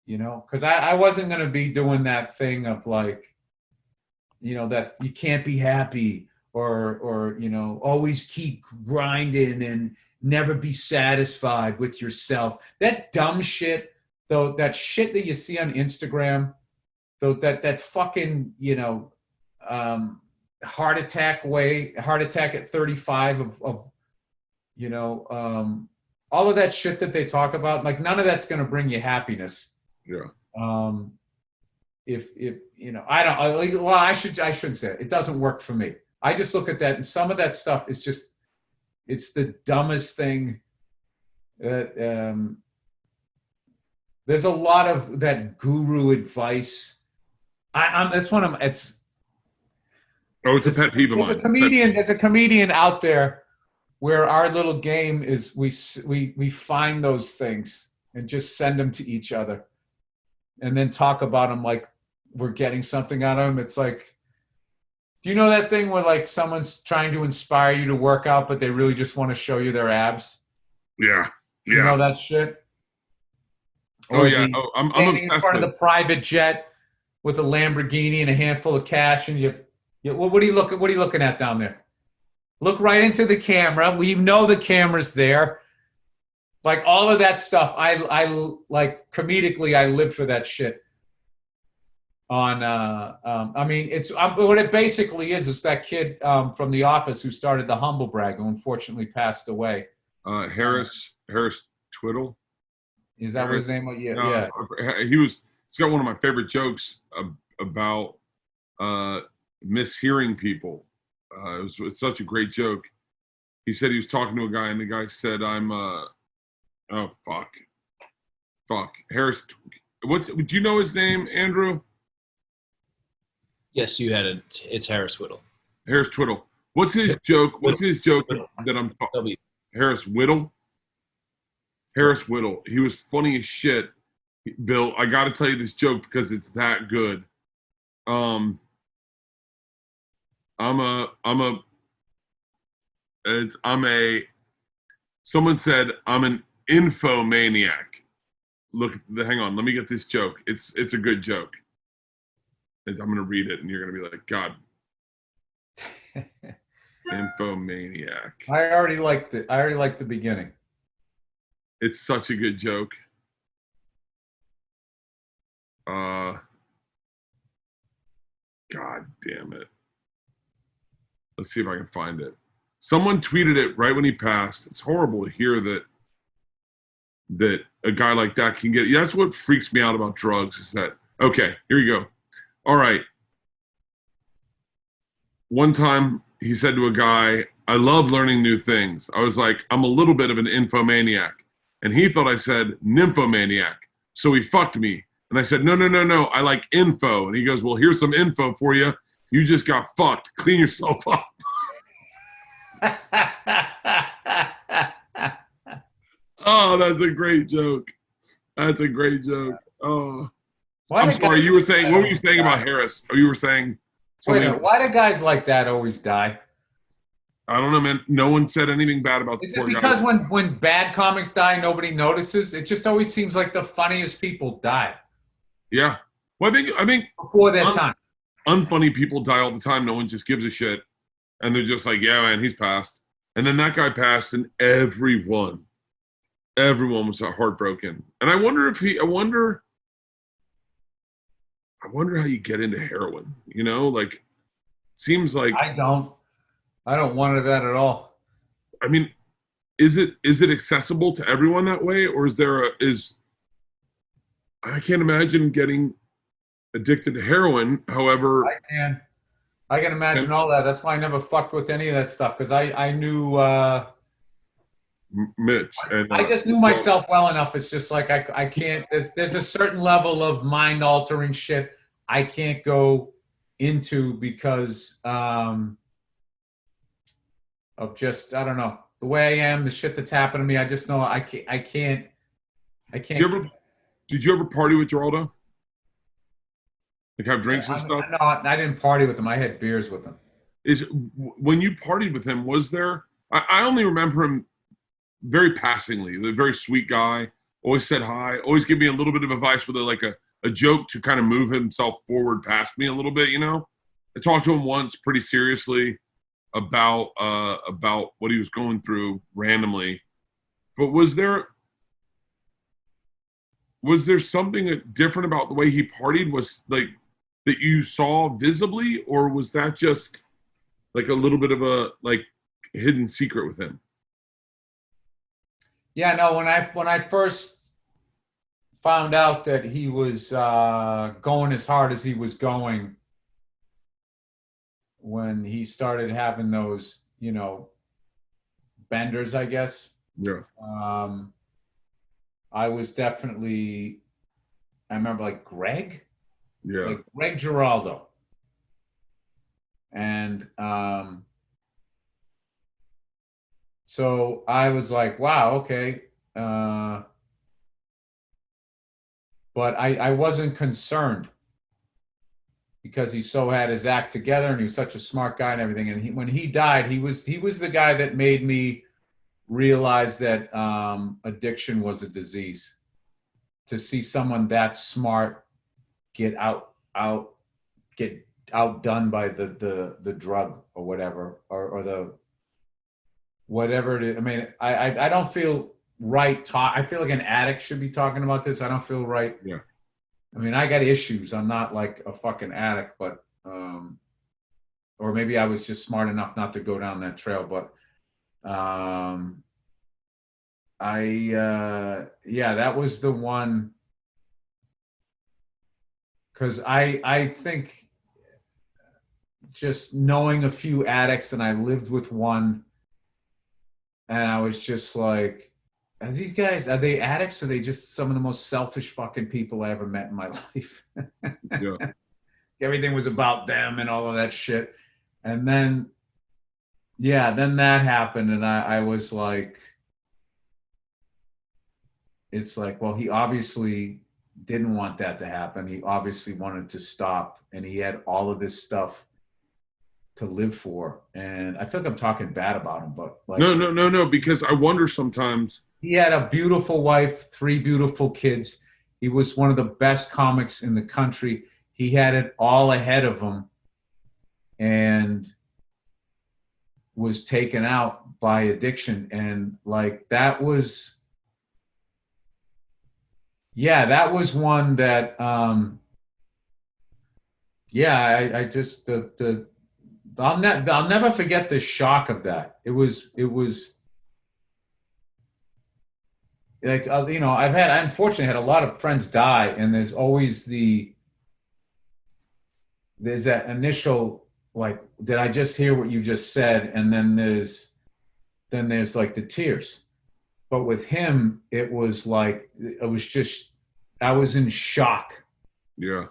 Because I wasn't going to be doing that thing of like, that you can't be happy or always keep grinding and never be satisfied with yourself. That dumb shit, though, that shit that you see on Instagram, though, that fucking, heart attack at 35 of all of that shit that they talk about, like none of that's going to bring you happiness. Yeah. If I shouldn't say it. It doesn't work for me. I just look at that, and some of that stuff is just, it's the dumbest thing. That there's a lot of that guru advice. That's one of my, it's. Oh, it's a pet peeve of mine. There's a comedian out there where our little game is we find those things and just send them to each other. And then talk about them like we're getting something out of them. It's like, do you know that thing where like someone's trying to inspire you to work out, but they really just want to show you their abs? Yeah. You know that shit? I'm obsessed in front of the private jet with a Lamborghini and a handful of cash, and what are you looking at down there? Look right into the camera. We know the camera's there. Like all of that stuff, I like comedically, I live for that shit. What it basically is that kid from The Office who started the Humble Brag, who unfortunately passed away. Harris Twiddle. Is that what his name was? Yeah, no, yeah. He was It's got one of my favorite jokes about mishearing people. It's such a great joke. He said he was talking to a guy, and the guy said, "I'm oh fuck, Harris. Do you know his name, Andrew?" Yes, you had it. It's Harris Whittle. Harris Twiddle. What's his joke? What's his joke that I'm talking? Harris Whittle. Harris Whittle. He was funny as shit. Bill, I got to tell you this joke because it's that good. Someone said I'm an infomaniac. Hang on, let me get this joke. It's a good joke. I'm gonna read it, and you're gonna be like, God. Infomaniac. I already liked it. I already liked the beginning. It's such a good joke. God damn it. Let's see if I can find it. Someone tweeted it right when he passed. It's horrible to hear that a guy like that can get. That's what freaks me out about drugs is that, okay, here you go. All right. One time he said to a guy, I love learning new things. I was like, I'm a little bit of an infomaniac. And he thought I said nymphomaniac. So he fucked me. And I said, no. I like info. And he goes, well, here's some info for you. You just got fucked. Clean yourself up. Oh, that's a great joke. That's a great joke. Oh, I'm sorry. You were saying, what were you saying about Harris? Or you were saying something? Wait a minute, why do guys like that always die? I don't know, man. No one said anything bad about the poor guy. Is it because when bad comics die, nobody notices? It just always seems like the funniest people die. Yeah. Well, I think before their time. Unfunny people die all the time. No one just gives a shit. And they're just like, yeah, man, he's passed. And then that guy passed, and everyone was heartbroken. And I wonder how you get into heroin. You know, like, seems like I don't wonder that at all. I mean, is it accessible to everyone that way, or I can't imagine getting addicted to heroin. However, I can imagine all that. That's why I never fucked with any of that stuff because I knew Mitch. And, I just knew myself well enough. It's just like I can't. There's a certain level of mind altering shit I can't go into because of just I don't know the way I am, the shit that's happened to me. I just know I can't. Did you ever party with Giraldo? Like have drinks and stuff? No, I didn't party with him. I had beers with him. When you partied with him, was there? I only remember him very passingly. A very sweet guy. Always said hi. Always give me a little bit of advice with a joke to kind of move himself forward past me a little bit. You know, I talked to him once pretty seriously about what he was going through randomly. But was there something different about the way he partied? Was like that you saw visibly, or was that just like a little bit of a like hidden secret with him? Yeah, no. When I first found out that he was going as hard as he was going, when he started having those, you know, benders, I guess. Yeah. I was definitely. I remember like Greg. Yeah. Like Greg Giraldo. And so I was like, wow, okay. But I wasn't concerned because he so had his act together and he was such a smart guy and everything. And when he died, he was the guy that made me realize that addiction was a disease. To see someone that smart get outdone by the drug or whatever or the whatever it is. I mean, I don't feel right. I feel like an addict should be talking about this. I don't feel right. Yeah. I mean, I got issues. I'm not like a fucking addict, but or maybe I was just smart enough not to go down that trail. But that was the one because I think just knowing a few addicts, and I lived with one, and I was just like, are these guys, are they addicts, or are they just some of the most selfish fucking people I ever met in my life? Yeah. Everything was about them and all of that shit. And then, yeah, then that happened, and I was like, it's like, well, he obviously didn't want that to happen. He obviously wanted to stop, and he had all of this stuff to live for. And I feel like I'm talking bad about him, but like, No, because I wonder sometimes. he had a beautiful wife, 3 beautiful kids. He was one of the best comics in the country. He had it all ahead of him and was taken out by addiction. And like, that was, yeah, that was one that, yeah, I just, I'll never forget the shock of that. It was like, you know, I unfortunately had a lot of friends die, and there's always there's that initial, like, did I just hear what you just said? And then there's like the tears. But with him, it was like, it was just, I was in shock. Yeah.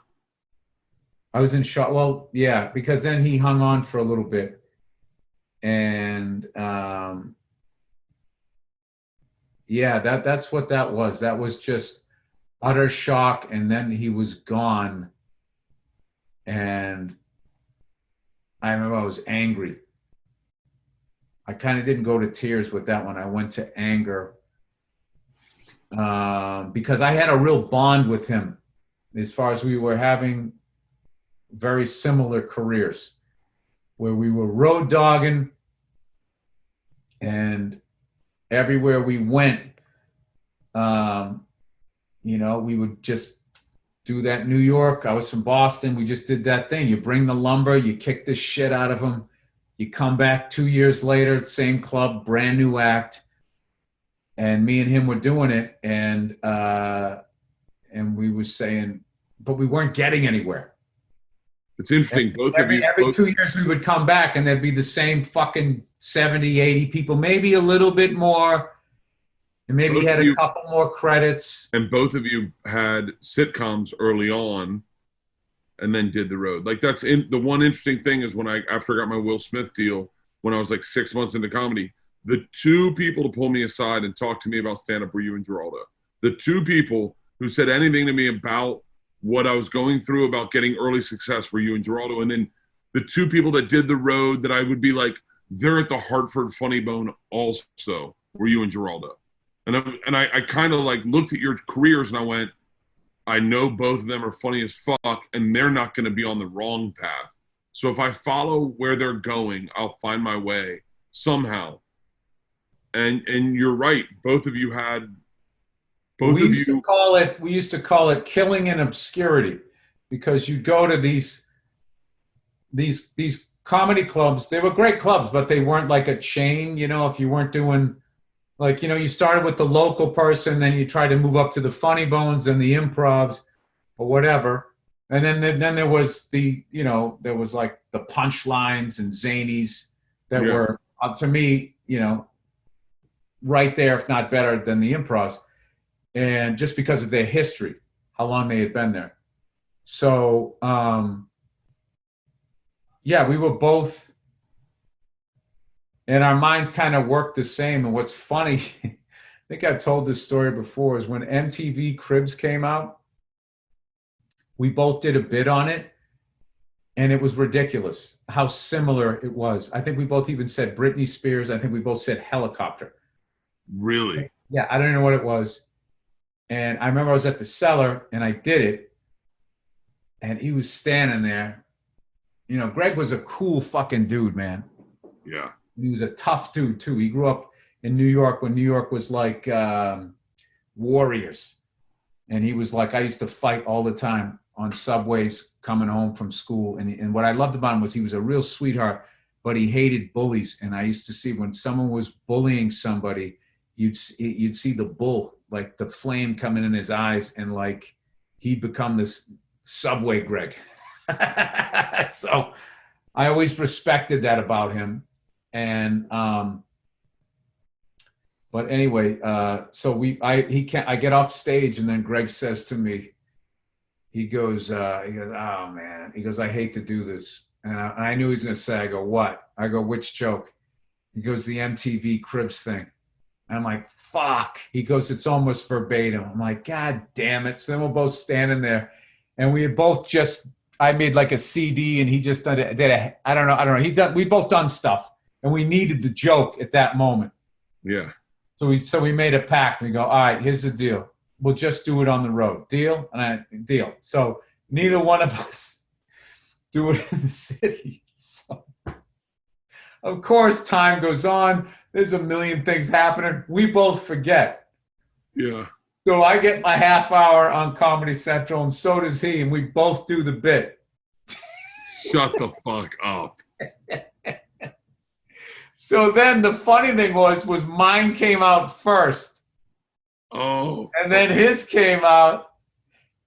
I was in shock. Well, yeah, because then he hung on for a little bit, and yeah, that's what that was. That was just utter shock, and then he was gone. And I remember I was angry. I kind of didn't go to tears with that one. I went to anger, because I had a real bond with him, as far as we were having very similar careers, where we were road dogging, and everywhere we went, you know, we would just do that. New York, I was from Boston, we just did that thing. You bring the lumber, you kick the shit out of them, you come back 2 years later, same club, brand new act. And me and him were doing it, and we were saying, but we weren't getting anywhere. It's interesting. Every 2 years we would come back, and there'd be the same fucking 70, 80 people, maybe a little bit more, and maybe had a couple more credits. And both of you had sitcoms early on, and then did the road. Like, that's the one interesting thing is when after I got my Will Smith deal, when I was like 6 months into comedy, the 2 people to pull me aside and talk to me about stand-up were you and Giraldo. The 2 people who said anything to me about what I was going through about getting early success were you and Giraldo. And then the 2 people that did the road that I would be like, they're at the Hartford Funny Bone also, were you and Giraldo. And I kind of like looked at your careers and I went, I know both of them are funny as fuck, and they're not going to be on the wrong path. So if I follow where they're going, I'll find my way somehow. And you're right. Both of you had. We used to call it killing in obscurity, because you go to these comedy clubs. They were great clubs, but they weren't like a chain. You know, if you weren't doing, like, you know, you started with the local person, then you tried to move up to the Funny Bones and the Improvs or whatever. And then there was there was like the Punchlines and Zanies that were, up to me, you know, right there, if not better than the Improvs. And just because of their history, how long they had been there. So, yeah, we were both, and our minds kind of worked the same. And what's funny, I think I've told this story before, is when MTV Cribs came out, we both did a bit on it, and it was ridiculous how similar it was. I think we both even said Britney Spears. I think we both said helicopter. Really? Yeah, I don't know what it was. And I remember I was at the Cellar, and I did it, and he was standing there. You know, Greg was a cool fucking dude, man. Yeah. He was a tough dude, too. He grew up in New York when New York was like Warriors. And he was like, I used to fight all the time on subways coming home from school. And what I loved about him was he was a real sweetheart, but he hated bullies. And I used to see when someone was bullying somebody, you'd see the bull, like the flame coming in his eyes, and like he'd become this Subway Greg. So I always respected that about him. And but anyway, so I get off stage, and then Greg says to me, he goes, oh man, he goes, I hate to do this. And I knew he was going to say, I go, what? I go, which joke? He goes, the MTV Cribs thing. And I'm like, fuck. He goes, it's almost verbatim. I'm like, God damn it. So then we're both standing there, and we had both I made like a CD, and he just did a I don't know. We both done stuff, and we needed the joke at that moment. Yeah. So we made a pact, and we go, all right, here's the deal. We'll just do it on the road. Deal? Deal. So neither one of us do it in the city. So, of course, time goes on. There's a million things happening. We both forget. Yeah. So I get my half hour on Comedy Central, and so does he, and we both do the bit. Shut the fuck up. So then the funny thing was mine came out first. Oh. And then his came out,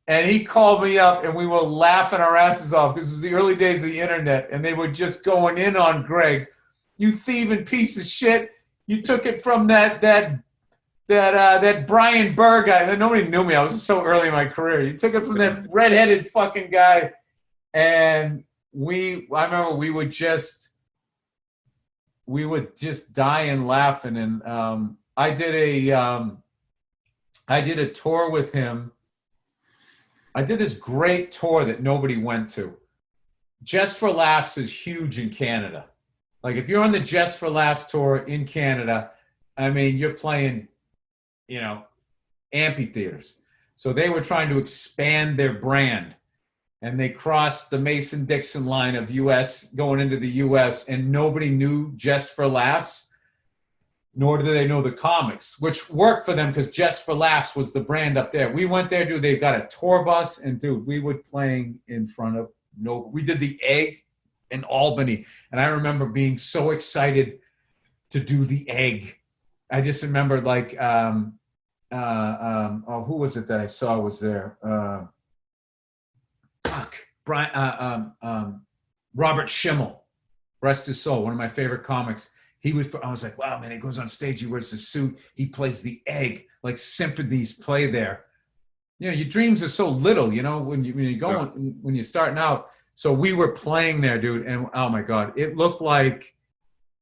and he called me up, and we were laughing our asses off because it was the early days of the internet, and they were just going in on Greg. You thieving piece of shit. You took it from that Brian Burr guy. Nobody knew me. I was so early in my career. You took it from that redheaded fucking guy. And I remember we would just die and laughing. And I did a tour with him. I did this great tour that nobody went to. Just for Laughs is huge in Canada. Like if you're on the Just for Laughs tour in Canada, I mean, you're playing, amphitheaters. So they were trying to expand their brand, and they crossed the Mason-Dixon line of US going into the US, and nobody knew Just for Laughs, nor did they know the comics, which worked for them because Just for Laughs was the brand up there. We went there, dude. They've got a tour bus, and dude, we were playing in front of we did the Egg in Albany, and I remember being so excited to do the Egg. I just remember like, who was it that I saw was there? Robert Schimmel, rest his soul, one of my favorite comics. I was like, wow, man, he goes on stage, he wears the suit, he plays the Egg, like symphonies play there. Your dreams are so little, when you're starting out. So we were playing there, dude, and oh my God, it looked like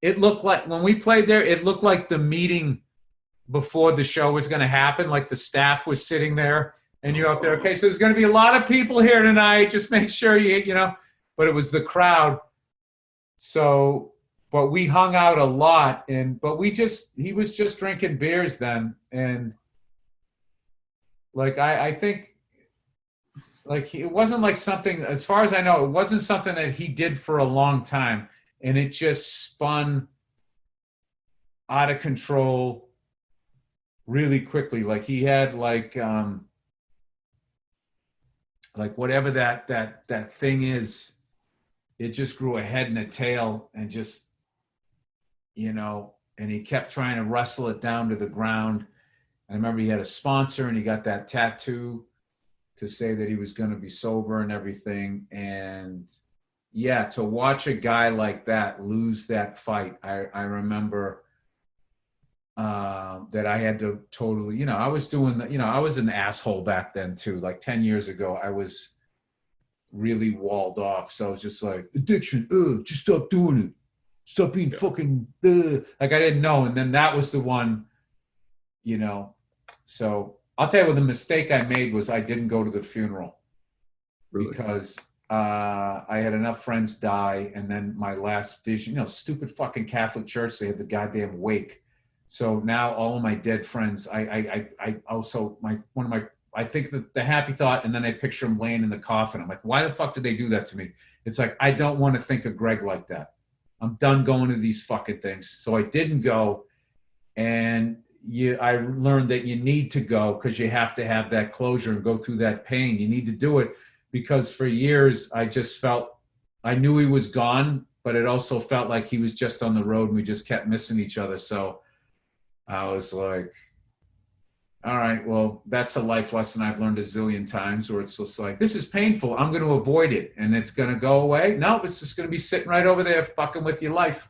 when we played there, it looked like the meeting before the show was going to happen. Like the staff was sitting there, and you're up there. Okay, so there's going to be a lot of people here tonight. Just make sure but it was the crowd. So, but we hung out a lot, but he was just drinking beers then. And like, I think like it wasn't like something, as far as I know, it wasn't something that he did for a long time. And it just spun out of control really quickly. Like he had like whatever that thing is, it just grew a head and a tail, and just, and he kept trying to wrestle it down to the ground. I remember he had a sponsor, and he got that tattoo to say that he was going to be sober and everything. And yeah, to watch a guy like that lose that fight, I remember that I had to totally, I was doing, I was an asshole back then too. Like 10 years ago, I was really walled off. So I was just like, addiction, just stop doing it. Stop being fucking, like I didn't know. And then that was the one, so I'll tell you what the mistake I made was I didn't go to the funeral. Really? Because I had enough friends die, and then my last vision, stupid fucking Catholic Church, they had the goddamn wake. So now all of my dead friends, I also, I think that the happy thought, and then I picture them laying in the coffin. I'm like, why the fuck did they do that to me? It's like, I don't want to think of Greg like that. I'm done going to these fucking things. So I didn't go, and I learned that you need to go because you have to have that closure and go through that pain. You need to do it, because for years I just felt, I knew he was gone, but it also felt like he was just on the road and we just kept missing each other. So I was like, all right, well, that's a life lesson I've learned a zillion times where it's just like, this is painful. I'm going to avoid it and it's going to go away. No, it's just going to be sitting right over there fucking with your life.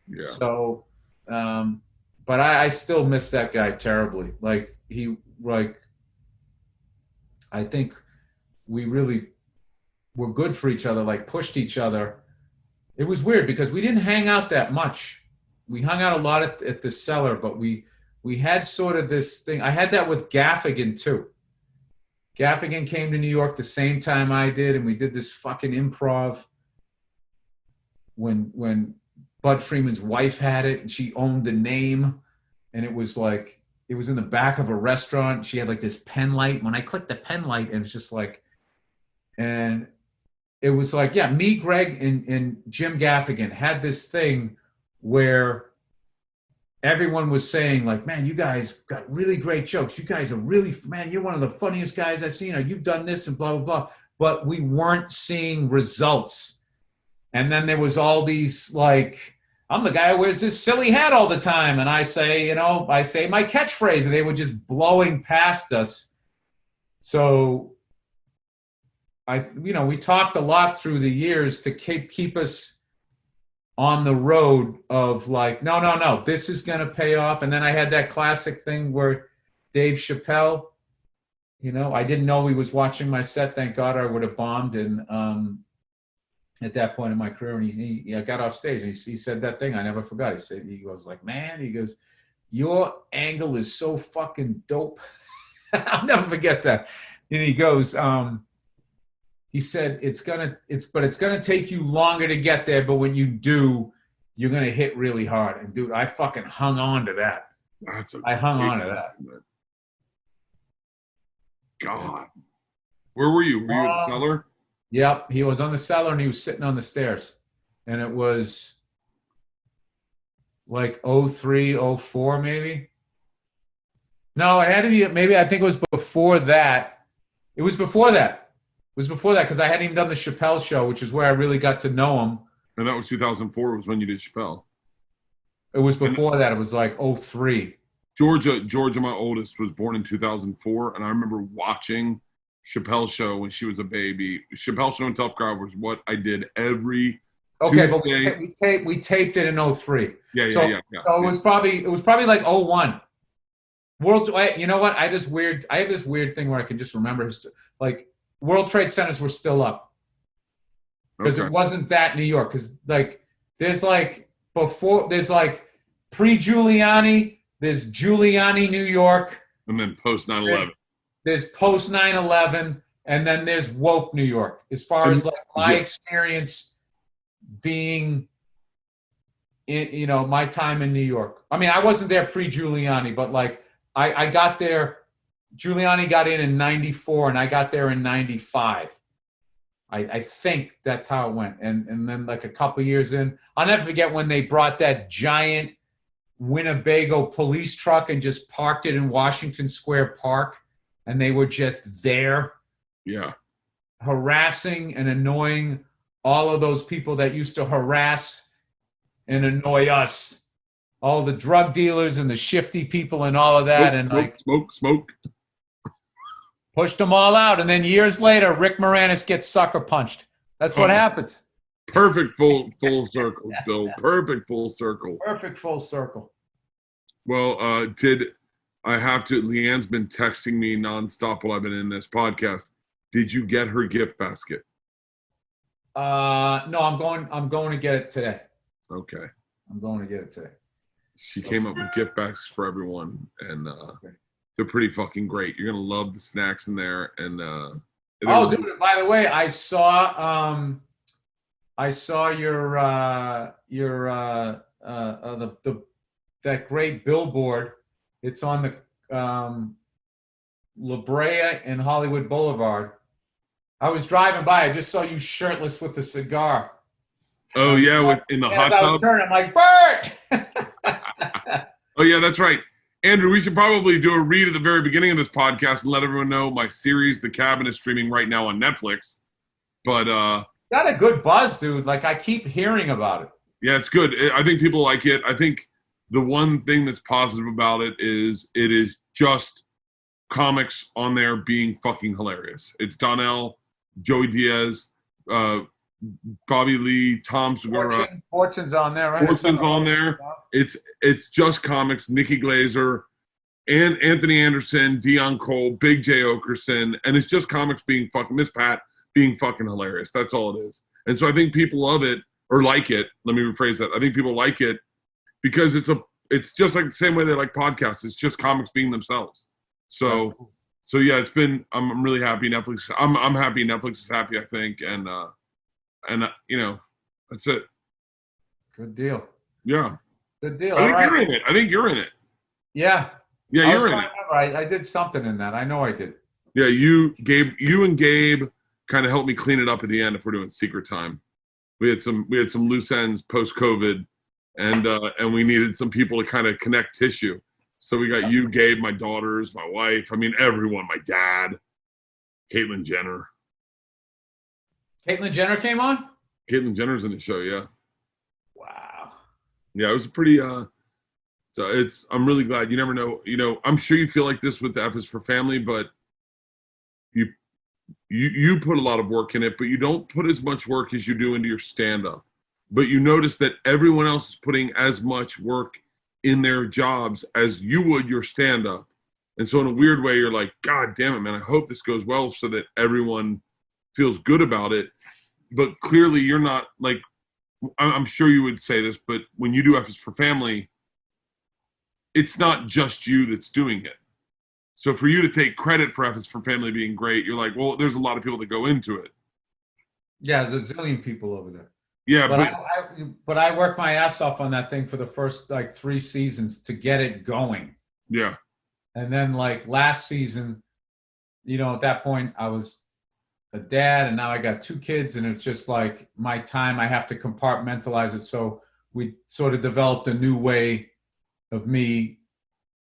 Yeah. So, but I still miss that guy terribly. Like I think we really were good for each other, like pushed each other. It was weird because we didn't hang out that much. We hung out a lot at the Cellar, but we had sort of this thing. I had that with Gaffigan too. Gaffigan came to New York the same time I did, and we did this fucking improv when Bud Freeman's wife had it, and she owned the name, and it was like, it was in the back of a restaurant. She had like this pen light. When I clicked the pen light, it was just like, and it was like, yeah, me, Greg, and Jim Gaffigan had this thing where everyone was saying like, man, you guys got really great jokes. You guys are really, man, you're one of the funniest guys I've seen. Or you've done this and blah, blah, blah. But we weren't seeing results. And then there was all these like, I'm the guy who wears this silly hat all the time. And I say my catchphrase, and they were just blowing past us. So we talked a lot through the years to keep us on the road of like, no, this is going to pay off. And then I had that classic thing where Dave Chappelle, I didn't know he was watching my set. Thank God, I would have bombed. And at that point in my career, and he got off stage and he said that thing I never forgot. He goes like, man, he goes, your angle is so fucking dope. I'll never forget that. And he goes, he said, it's gonna take you longer to get there, but when you do, you're gonna hit really hard. And dude, I fucking hung on to that. I hung on to that. God, where were you? Were you in the Cellar? Yep, he was on the Cellar and he was sitting on the stairs, and it was like 03, 04 maybe. No, it had to be maybe. I think it was before that. It was before that. Because I hadn't even done the Chappelle show, which is where I really got to know him. And that was 2004 was when you did Chappelle. It was before that. It was like 03. Georgia, my oldest, was born in 2004. And I remember watching Chappelle show when she was a baby. Chappelle show and Tough Crowd was what I did every Okay, Tuesday. but we taped it in 03. Yeah. So it was probably like 01. You know what? I have this weird thing where I can just remember like World Trade Centers were still up because It wasn't that New York. Because like there's like pre-Giuliani, there's Giuliani New York, and then post 9/11. There's post 9/11, and then there's woke New York. As far as like my experience being in my time in New York. I mean, I wasn't there pre-Giuliani, but like I got there. Giuliani got in 94 and I got there in 95. I think that's how it went. And then like a couple years in, I'll never forget when they brought that giant Winnebago police truck and just parked it in Washington Square Park. And they were just there. Yeah. Harassing and annoying all of those people that used to harass and annoy us. All the drug dealers and the shifty people and all of that. Smoke. Pushed them all out, and then years later, Rick Moranis gets sucker punched. That's what happens. Perfect full circle, Bill. Perfect full circle. Perfect full circle. Well, Leanne's been texting me nonstop while I've been in this podcast. Did you get her gift basket? No, I'm going to get it today. Okay. I'm going to get it today. She came up with gift baskets for everyone, and they're pretty fucking great. You're gonna love the snacks in there, and dude! By the way, I saw that great billboard. It's on the La Brea and Hollywood Boulevard. I was driving by. I just saw you shirtless with a cigar. Oh yeah, in the hot tub. As I was turning, I'm like, Bert. Oh yeah, that's right. Andrew, we should probably do a read at the very beginning of this podcast and let everyone know my series, The Cabin, is streaming right now on Netflix. But got a good buzz, dude. Like I keep hearing about it. Yeah, it's good. I think people like it. I think the one thing that's positive about it is just comics on there being fucking hilarious. It's Donnell, Joey Diaz, Bobby Lee, Tom Segura. Fortune's on there, right? Fortune's on there. It's just comics. Nikki Glazer, and Anthony Anderson, Dion Cole, Big J Okerson, and it's just comics being fucking Miss Pat being fucking hilarious. That's all it is. And so I think people love it or like it. Let me rephrase that. I think people like it because it's just like the same way they like podcasts. It's just comics being themselves. So yeah, it's been. I'm really happy Netflix. I'm happy Netflix is happy. I think, and you know, that's it. Good deal. Yeah. Good deal. I think All right. you're in it. I think you're in it. Yeah. Yeah, you're in it. I did something in that. I know I did. Yeah, you and Gabe kind of helped me clean it up at the end. If we're doing secret time, we had some loose ends post COVID, and we needed some people to kind of connect tissue. So we got you, Gabe, my daughters, my wife. I mean, everyone. My dad, Caitlyn Jenner. Caitlyn Jenner came on? Caitlyn Jenner's in the show. Yeah. Wow. Yeah, it was pretty. So I'm really glad. You never know. You know, I'm sure you feel like this with the F is for Family, but you put a lot of work in it, but you don't put as much work as you do into your stand-up. But you notice that everyone else is putting as much work in their jobs as you would your stand-up. And so in a weird way, you're like, God damn it, man, I hope this goes well so that everyone feels good about it. But clearly you're not like, I'm sure you would say this, but when you do F is for Family, it's not just you that's doing it. So for you to take credit for F is for Family being great, you're like, well, there's a lot of people that go into it. Yeah, there's a zillion people over there. Yeah, but I worked my ass off on that thing for the first like 3 seasons to get it going. Yeah. And then like last season, you know, at that point I was a dad and now I got 2 kids and it's just like my time, I have to compartmentalize it. So we sort of developed a new way of me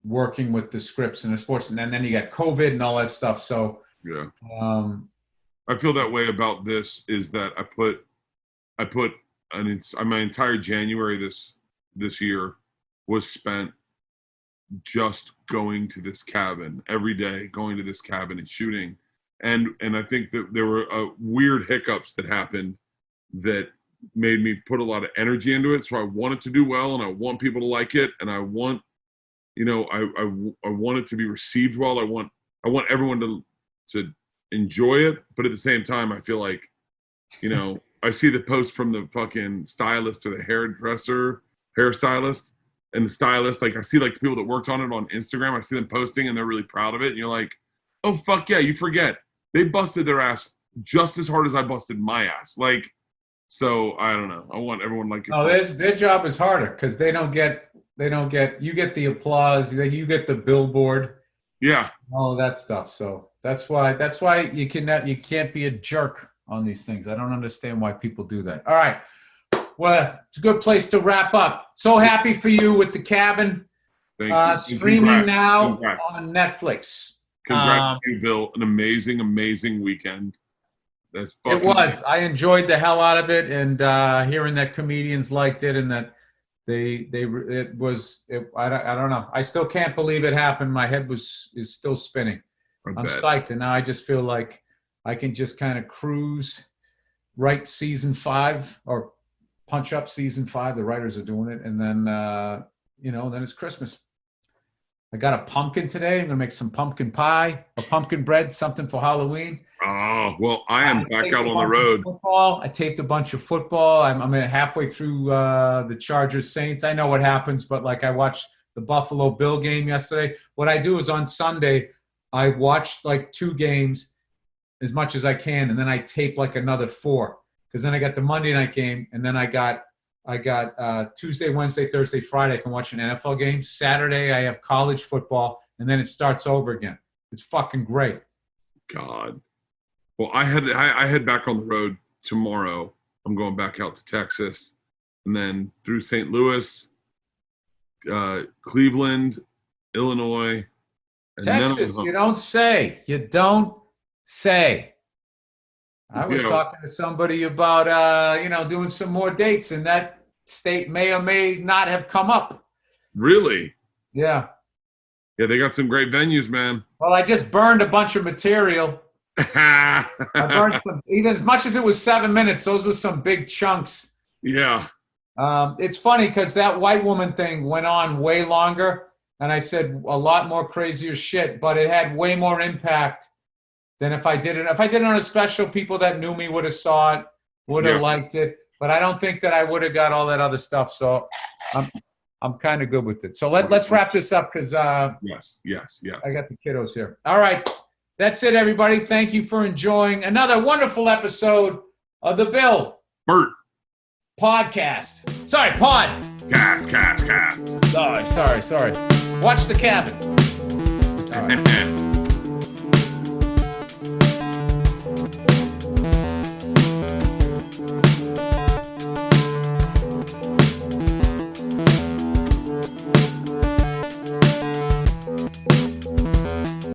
working with the scripts and the sports. And then you got COVID and all that stuff. So yeah. I feel that way about this is that I put my entire January this year was spent just going to this cabin every day, going to this cabin and shooting. And I think that there were weird hiccups that happened that made me put a lot of energy into it. So I want it to do well and I want people to like it. And I want, you know, I want it to be received well. I want everyone to enjoy it. But at the same time, I feel like, you know, I see the post from the fucking stylist or the hairstylist, and the stylist. Like I see like the people that worked on it on Instagram. I see them posting and they're really proud of it. And you're like, oh fuck yeah, you forget they busted their ass just as hard as I busted my ass. Like, so I don't know. I want everyone like. No, their job is harder because they don't get you get the applause, you get the billboard. Yeah. All of that stuff. So that's why you can't be a jerk on these things. I don't understand why people do that. All right. Well, it's a good place to wrap up. So happy for you with the cabin. Thank you. Streaming now on Netflix. Congrats to you, Bill. An amazing, amazing weekend. It was. I enjoyed the hell out of it, and hearing that comedians liked it and that I don't know. I still can't believe it happened. My head is still spinning. I'm psyched, and now I just feel like I can just kind of cruise, write season 5 or punch up season 5. The writers are doing it, and then then it's Christmas. I got a pumpkin today. I'm gonna make some pumpkin pie, a pumpkin bread, something for Halloween. Oh well, I am back out on the road. I taped a bunch of football. I'm halfway through the Chargers Saints. I know what happens, but like I watched the Buffalo Bill game yesterday. What I do is on Sunday, I watch like 2 games as much as I can, and then I tape like another 4 because then I got the Monday night game, and then I got Tuesday, Wednesday, Thursday, Friday. I can watch an NFL game. Saturday, I have college football, and then it starts over again. It's fucking great. God. Well, I head back on the road tomorrow. I'm going back out to Texas, and then through St. Louis, Cleveland, Illinois, and Texas. You don't say. You don't say. I was talking to somebody about doing some more dates, and that state may or may not have come up. Really? Yeah. Yeah, they got some great venues, man. Well, I just burned a bunch of material. I burned some, even as much as it was 7 minutes, those were some big chunks. Yeah. It's funny because that white woman thing went on way longer, and I said a lot more crazier shit, but it had way more impact than if I did it. If I did it on a special, people that knew me would have saw it, would have liked it, but I don't think that I would have got all that other stuff. So I'm kind of good with it. So let's wrap this up because yes. I got the kiddos here. All right. That's it, everybody. Thank you for enjoying another wonderful episode of the Bert podcast. Sorry, pod. Cast. Sorry. Watch the cabin. All right.